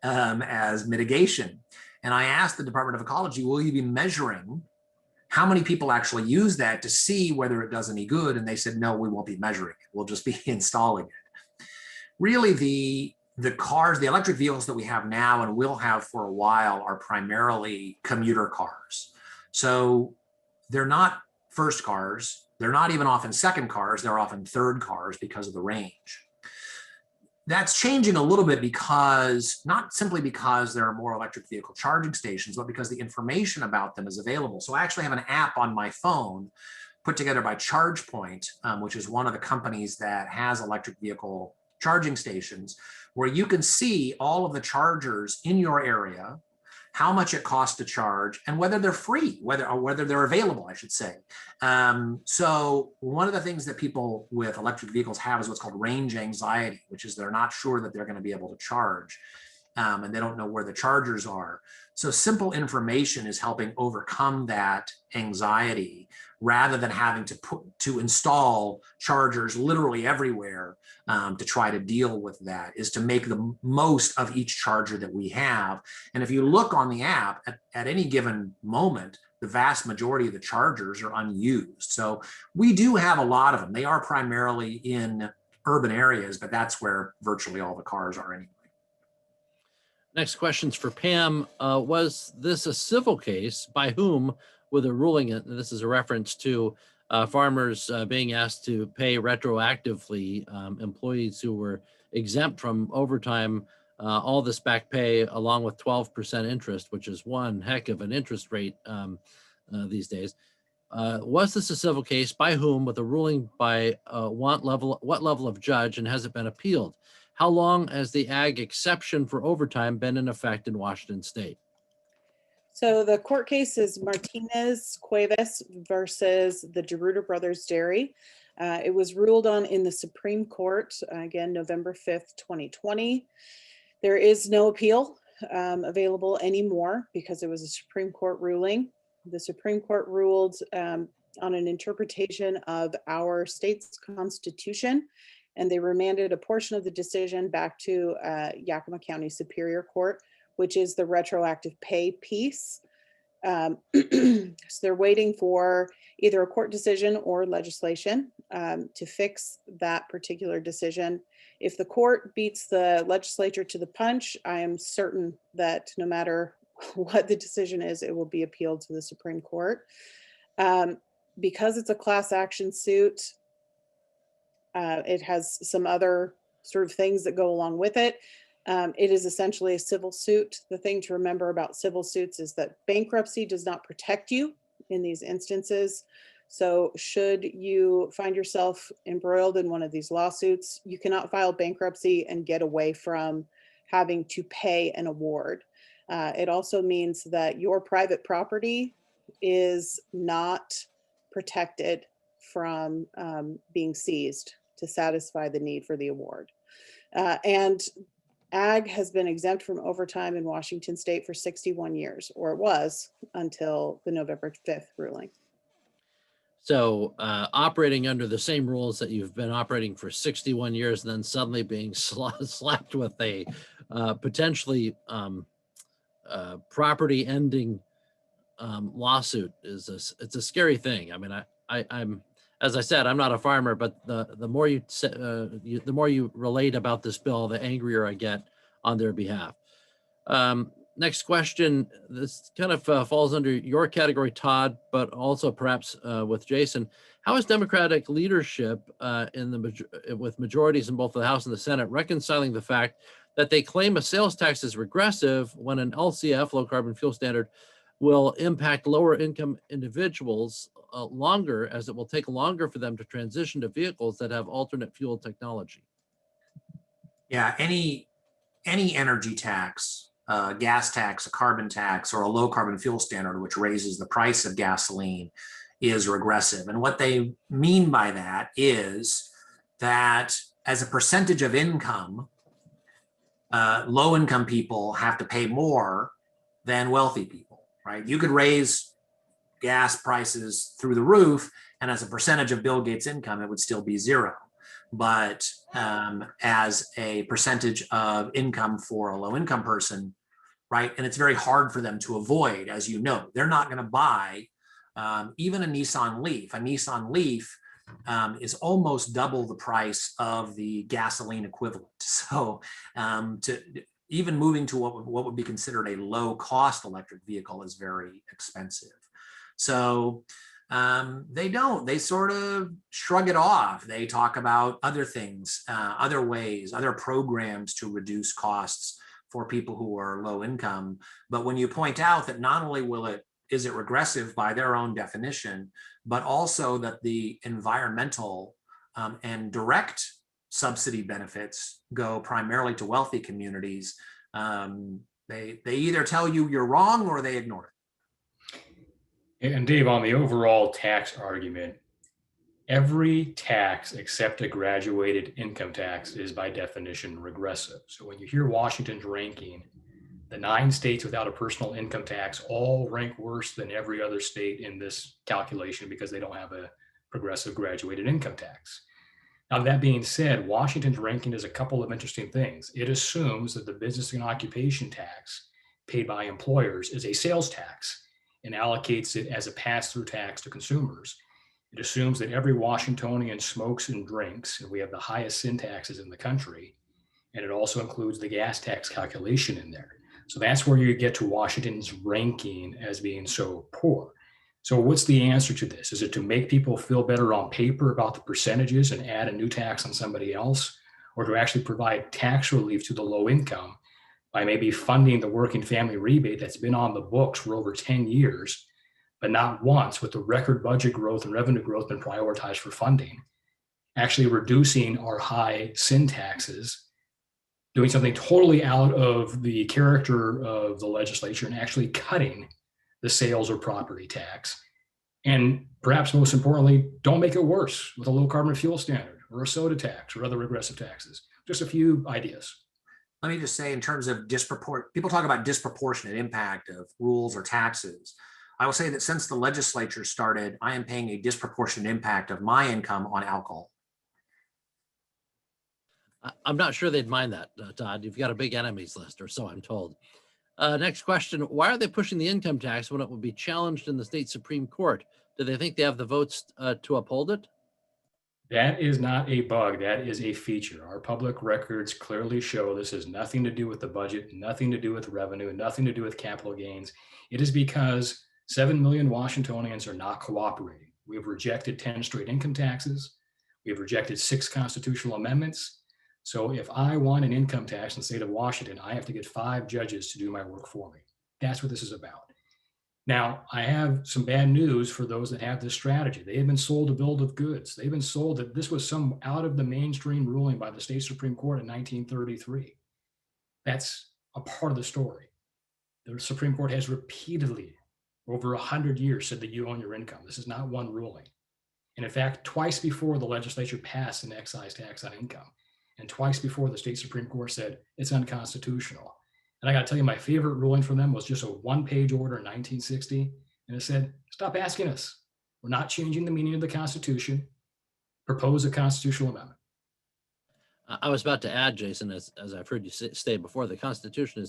as mitigation. And I asked the Department of Ecology, will you be measuring how many people actually use that to see whether it does any good? And they said, no, we won't be measuring it. We'll just be installing it. Really, the electric vehicles that we have now and will have for a while are primarily commuter cars. So they're not first cars. They're not even often second cars. They're often third cars because of the range. That's changing a little bit because, not simply because there are more electric vehicle charging stations, but because the information about them is available. So I actually have an app on my phone put together by ChargePoint, which is one of the companies that has electric vehicle charging stations, where you can see all of the chargers in your area, how much it costs to charge, and whether they're free, whether they're available, I should say. So one of the things that people with electric vehicles have is what's called range anxiety, which is they're not sure that they're going to be able to charge, and they don't know where the chargers are. So simple information is helping overcome that anxiety, rather than having to install chargers literally everywhere to try to deal with that, is to make the most of each charger that we have. And if you look on the app at any given moment, the vast majority of the chargers are unused. So we do have a lot of them. They are primarily in urban areas, but that's where virtually all the cars are anyway. Next question's for Pam. Was this a civil case? By whom? With a ruling, and this is a reference to farmers being asked to pay retroactively employees who were exempt from overtime, all this back pay along with 12% interest, which is one heck of an interest rate these days. Was this a civil case? By whom? With a ruling by what level of judge, and has it been appealed? How long has the ag exception for overtime been in effect in Washington state? So the court case is Martinez, Cuevas versus the Deruder Brothers Dairy. It was ruled on in the Supreme Court, again, November 5th, 2020. There is no appeal available anymore because it was a Supreme Court ruling. The Supreme Court ruled on an interpretation of our state's constitution, and they remanded a portion of the decision back to Yakima County Superior Court, which is the retroactive pay piece. So they're waiting for either a court decision or legislation to fix that particular decision. If the court beats the legislature to the punch, I am certain that no matter what the decision is, it will be appealed to the Supreme Court. Because it's a class action suit, it has some other sort of things that go along with it. It is essentially a civil suit. The thing to remember about civil suits is that bankruptcy does not protect you in these instances. So should you find yourself embroiled in one of these lawsuits, you cannot file bankruptcy and get away from having to pay an award. It also means that your private property is not protected from being seized to satisfy the need for the award. And ag has been exempt from overtime in Washington state for 61 years, or it was until the November 5th ruling. So operating under the same rules that you've been operating for 61 years and then suddenly being slapped with a potentially property ending lawsuit it's a scary thing. I mean, I'm, as I said, I'm not a farmer, but the more the more you relate about this bill, the angrier I get on their behalf. Next question. This kind of falls under your category, Todd, but also perhaps with Jason. How is Democratic leadership with majorities in both the House and the Senate reconciling the fact that they claim a sales tax is regressive when an LCF, low carbon fuel standard, will impact lower income individuals longer, as it will take longer for them to transition to vehicles that have alternate fuel technology? Yeah, any energy tax, gas tax, a carbon tax, or a low carbon fuel standard, which raises the price of gasoline, is regressive. And what they mean by that is that as a percentage of income, low income people have to pay more than wealthy people, right? You could raise gas prices through the roof, and as a percentage of Bill Gates' income, it would still be zero. But as a percentage of income for a low income person, right? And it's very hard for them to avoid, as you know, they're not going to buy even a Nissan Leaf. A Nissan Leaf is almost double the price of the gasoline equivalent. So even moving to what would be considered a low cost electric vehicle is very expensive. So they sort of shrug it off. They talk about other things, other ways, other programs to reduce costs for people who are low income. But when you point out that not only is it regressive by their own definition, but also that the environmental and direct subsidy benefits go primarily to wealthy communities, they either tell you you're wrong or they ignore it. And Dave, on the overall tax argument, every tax except a graduated income tax is by definition regressive. So when you hear Washington's ranking, the 9 states without a personal income tax all rank worse than every other state in this calculation because they don't have a progressive graduated income tax. Now, that being said, Washington's ranking does a couple of interesting things. It assumes that the business and occupation tax paid by employers is a sales tax and allocates it as a pass-through tax to consumers. It assumes that every Washingtonian smokes and drinks, and we have the highest sin taxes in the country. And it also includes the gas tax calculation in there. So that's where you get to Washington's ranking as being so poor. So what's the answer to this? Is it to make people feel better on paper about the percentages and add a new tax on somebody else, or to actually provide tax relief to the low income by maybe funding the working family rebate that's been on the books for over 10 years, but not once with the record budget growth and revenue growth been prioritized for funding, actually reducing our high sin taxes, doing something totally out of the character of the legislature and actually cutting the sales or property tax. And perhaps most importantly, don't make it worse with a low carbon fuel standard or a soda tax or other regressive taxes. Just a few ideas. Let me just say, in terms of people talk about disproportionate impact of rules or taxes. I will say that since the legislature started, I am paying a disproportionate impact of my income on alcohol. I'm not sure they'd mind that, Todd. You've got a big enemies list, or so I'm told. Next question. Why are they pushing the income tax when it will be challenged in the state Supreme Court? Do they think they have the votes to uphold it? That is not a bug. That is a feature. Our public records clearly show this has nothing to do with the budget, nothing to do with revenue, nothing to do with capital gains. It is because 7 million Washingtonians are not cooperating. We have rejected 10 straight income taxes. We have rejected 6 constitutional amendments. So if I want an income tax in the state of Washington, I have to get 5 judges to do my work for me. That's what this is about. Now, I have some bad news for those that have this strategy. They have been sold a bill of goods. They've been sold that this was some out of the mainstream ruling by the state Supreme Court in 1933. That's a part of the story. The Supreme Court has repeatedly, over 100 years, said that you own your income. This is not one ruling. And in fact, twice before the legislature passed an excise tax on income, and twice before the state Supreme Court said it's unconstitutional. And I got to tell you, my favorite ruling from them was just a 1-page order in 1960. And it said, stop asking us. We're not changing the meaning of the Constitution. Propose a constitutional amendment. I was about to add, Jason, as I've heard you say before, the Constitution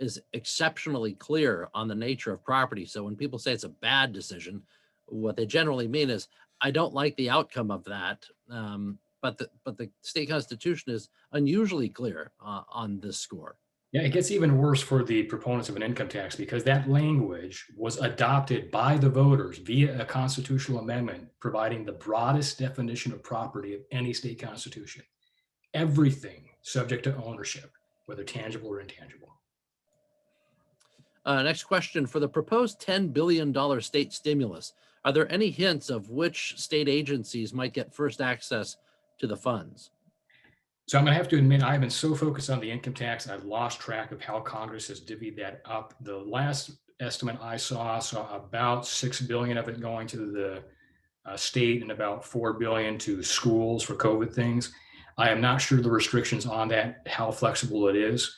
is exceptionally clear on the nature of property. So when people say it's a bad decision, what they generally mean is, I don't like the outcome of that. But the state constitution is unusually clear on this score. Yeah, it gets even worse for the proponents of an income tax because that language was adopted by the voters via a constitutional amendment, providing the broadest definition of property of any state constitution. Everything subject to ownership, whether tangible or intangible. Next question. For the proposed $10 billion state stimulus, are there any hints of which state agencies might get first access to the funds? So I'm going to have to admit, I've been so focused on the income tax, I've lost track of how Congress has divvied that up. The last estimate I saw about $6 billion of it going to the state and about $4 billion to schools for COVID things. I am not sure the restrictions on that, how flexible it is,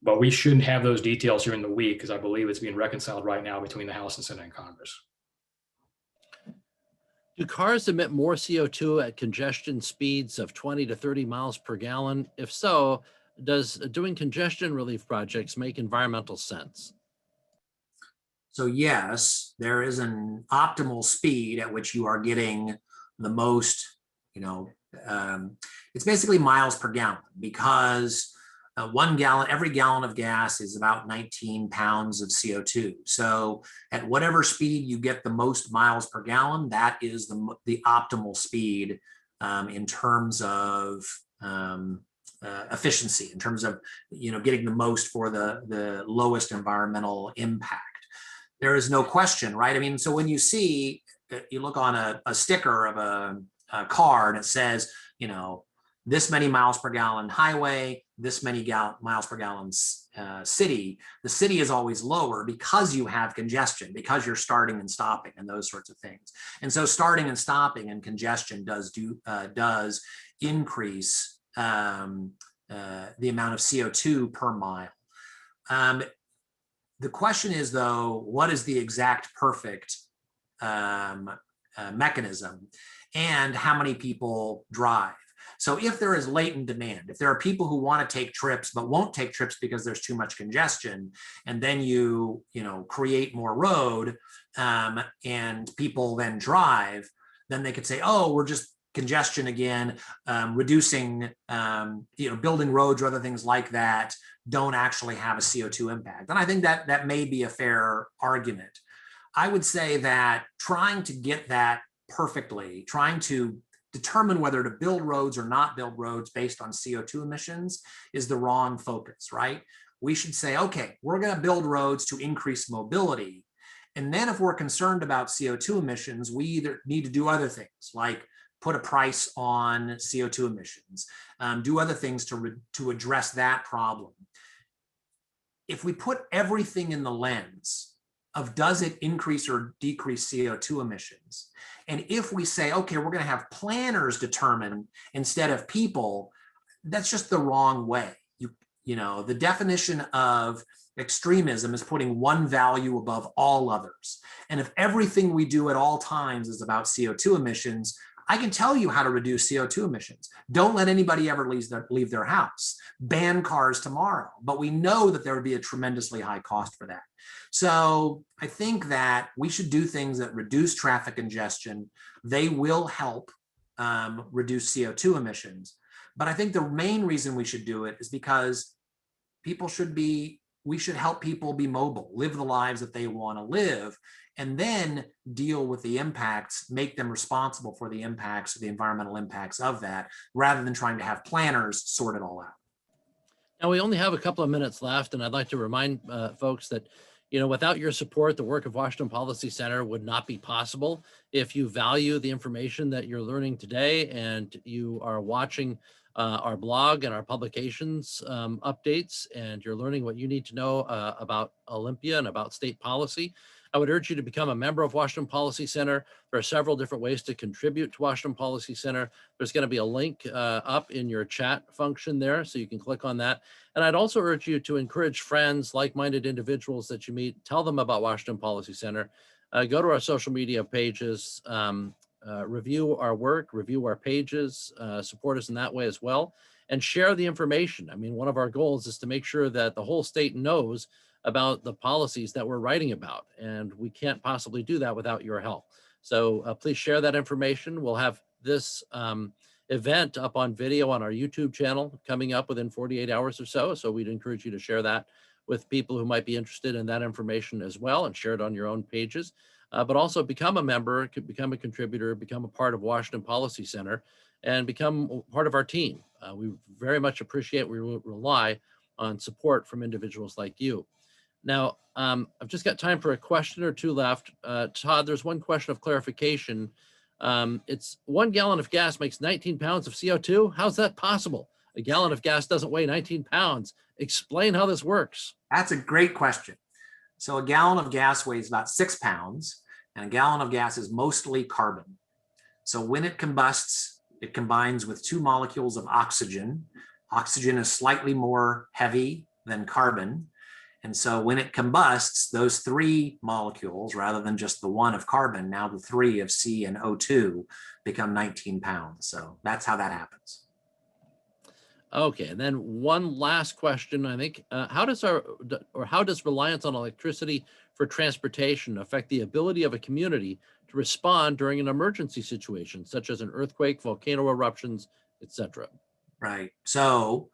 but we shouldn't have those details during the week because I believe it's being reconciled right now between the House and Senate and Congress. Do cars emit more CO2 at congestion speeds of 20 to 30 miles per gallon? If so, does doing congestion relief projects make environmental sense? So yes, there is an optimal speed at which you are getting the most, it's basically miles per gallon because 1 gallon, every gallon of gas is about 19 pounds of CO2. So at whatever speed you get the most miles per gallon, that is the optimal speed in terms of efficiency, in terms of getting the most for the lowest environmental impact. There is no question, right? I mean, so when you look on a sticker of a car and it says, this many miles per gallon highway, this many miles per gallon city, the city is always lower because you have congestion, because you're starting and stopping and those sorts of things. And so starting and stopping and congestion does increase the amount of CO2 per mile. The question is, though, what is the exact perfect mechanism and how many people drive? So if there is latent demand, if there are people who want to take trips but won't take trips because there's too much congestion, and then you create more road and people then drive, then they could say, oh, we're just congestion again, reducing, building roads or other things like that don't actually have a CO2 impact. And I think that may be a fair argument. I would say that trying to get that perfectly, trying to determine whether to build roads or not build roads based on CO2 emissions is the wrong focus, right? We should say, okay, we're going to build roads to increase mobility. And then if we're concerned about CO2 emissions, we either need to do other things like put a price on CO2 emissions, do other things to address that problem. If we put everything in the lens of does it increase or decrease CO2 emissions, and if we say, okay, we're going to have planners determine instead of people, that's just the wrong way. The definition of extremism is putting one value above all others. And if everything we do at all times is about CO2 emissions, I can tell you how to reduce CO2 emissions. Don't let anybody ever leave their house. Ban cars tomorrow. But we know that there would be a tremendously high cost for that. So I think that we should do things that reduce traffic congestion. They will help reduce CO2 emissions. But I think the main reason we should do it is because we should help people be mobile, live the lives that they want to live, and then deal with the impacts, make them responsible for the impacts, the environmental impacts of that, rather than trying to have planners sort it all out. Now, we only have a couple of minutes left, and I'd like to remind folks that, without your support, the work of Washington Policy Center would not be possible. If you value the information that you're learning today and you are watching our blog and our publications updates, and you're learning what you need to know about Olympia and about state policy, I would urge you to become a member of Washington Policy Center. There are several different ways to contribute to Washington Policy Center. There's going to be a link up in your chat function there, so you can click on that. And I'd also urge you to encourage friends, like-minded individuals that you meet, tell them about Washington Policy Center. Go to our social media pages, review our work, review our pages, support us in that way as well, and share the information. I mean, one of our goals is to make sure that the whole state knows about the policies that we're writing about, and we can't possibly do that without your help. So please share that information. We'll have this event up on video on our YouTube channel coming up within 48 hours or so. So we'd encourage you to share that with people who might be interested in that information as well, and share it on your own pages. But also become a member, become a contributor, become a part of Washington Policy Center, and become part of our team. We very much appreciate, we rely on support from individuals like you. Now, I've just got time for a question or two left. Todd, there's one question of clarification. It's 1 gallon of gas makes 19 pounds of CO2. How's that possible? A gallon of gas doesn't weigh 19 pounds. Explain how this works. That's a great question. So a gallon of gas weighs about 6 pounds, and a gallon of gas is mostly carbon. So when it combusts, it combines with 2 molecules of oxygen. Oxygen is slightly more heavy than carbon. And so when it combusts, those 3 molecules, rather than just the 1 of carbon, now the 3 of C and O2 become 19 pounds. So that's how that happens. Okay, and then one last question, I think. How does reliance on electricity for transportation affect the ability of a community to respond during an emergency situation, such as an earthquake, volcano eruptions, etc.? Right. So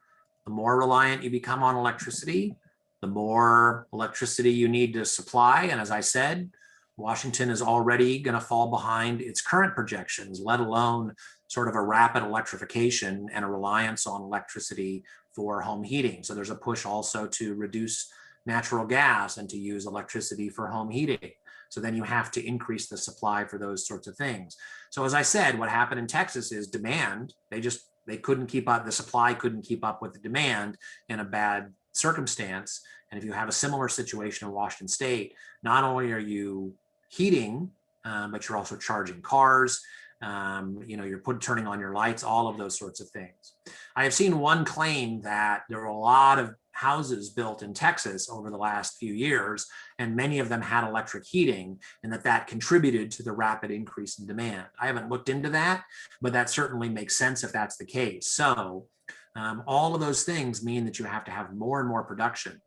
the more reliant you become on electricity, the more electricity you need to supply. And as I said, Washington is already going to fall behind its current projections, let alone sort of a rapid electrification and a reliance on electricity for home heating. So there's a push also to reduce natural gas and to use electricity for home heating. So then you have to increase the supply for those sorts of things. So as I said, what happened in Texas is demand. They couldn't keep up, the supply couldn't keep up with the demand in a bad circumstance. And if you have a similar situation in Washington State, not only are you heating, but you're also charging cars, you're turning on your lights, all of those sorts of things. I have seen one claim that there were a lot of houses built in Texas over the last few years, and many of them had electric heating, and that contributed to the rapid increase in demand. I haven't looked into that, but that certainly makes sense if that's the case. So all of those things mean that you have to have more and more production.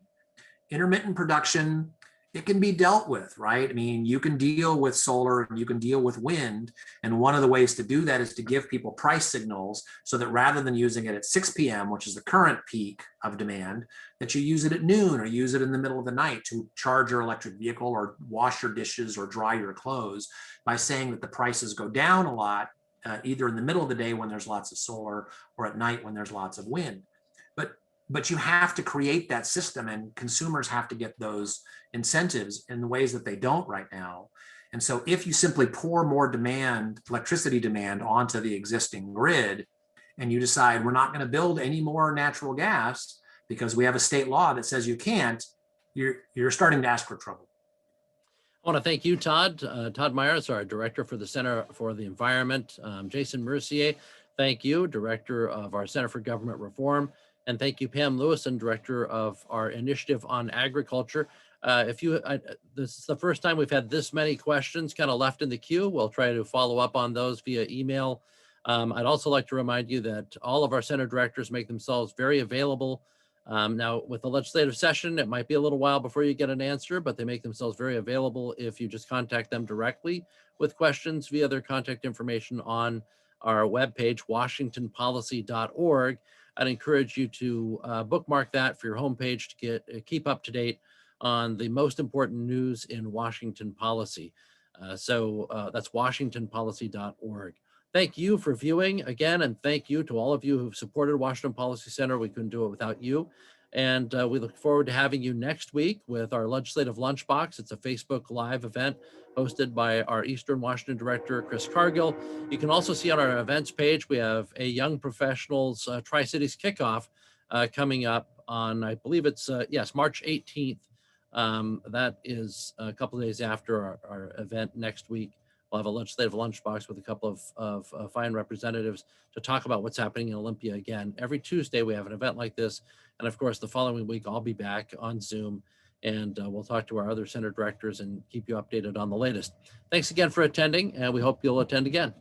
Intermittent production, it can be dealt with, right? I mean, you can deal with solar and you can deal with wind. And one of the ways to do that is to give people price signals so that rather than using it at 6 p.m., which is the current peak of demand, that you use it at noon or use it in the middle of the night to charge your electric vehicle or wash your dishes or dry your clothes, by saying that the prices go down a lot, either in the middle of the day when there's lots of solar or at night when there's lots of wind. But you have to create that system, and consumers have to get those incentives in the ways that they don't right now. And so if you simply pour more electricity demand onto the existing grid, and you decide we're not going to build any more natural gas because we have a state law that says you can't, you're starting to ask for trouble. I want to thank you, Todd. Todd Myers, our director for the Center for the Environment. Jason Mercier, thank you, director of our Center for Government Reform. And thank you, Pam Lewison, director of our Initiative on Agriculture. This is the first time we've had this many questions kind of left in the queue. We'll try to follow up on those via email. I'd also like to remind you that all of our center directors make themselves very available. Now, with the legislative session, it might be a little while before you get an answer, but they make themselves very available if you just contact them directly with questions via their contact information on our webpage, washingtonpolicy.org. I'd encourage you to bookmark that for your homepage to keep up to date on the most important news in Washington policy. That's washingtonpolicy.org. Thank you for viewing again, and thank you to all of you who've supported Washington Policy Center. We couldn't do it without you. And we look forward to having you next week with our Legislative Lunchbox. It's a Facebook Live event hosted by our Eastern Washington Director, Chris Cargill. You can also see on our events page, we have a Young Professionals Tri-Cities Kickoff coming up on, I believe it's, yes, March 18th. That is a couple of days after our event next week. We'll have a legislative lunchbox with a couple of fine representatives to talk about what's happening in Olympia again. Every Tuesday, we have an event like this. And of course, the following week, I'll be back on Zoom, and we'll talk to our other center directors and keep you updated on the latest. Thanks again for attending, and we hope you'll attend again.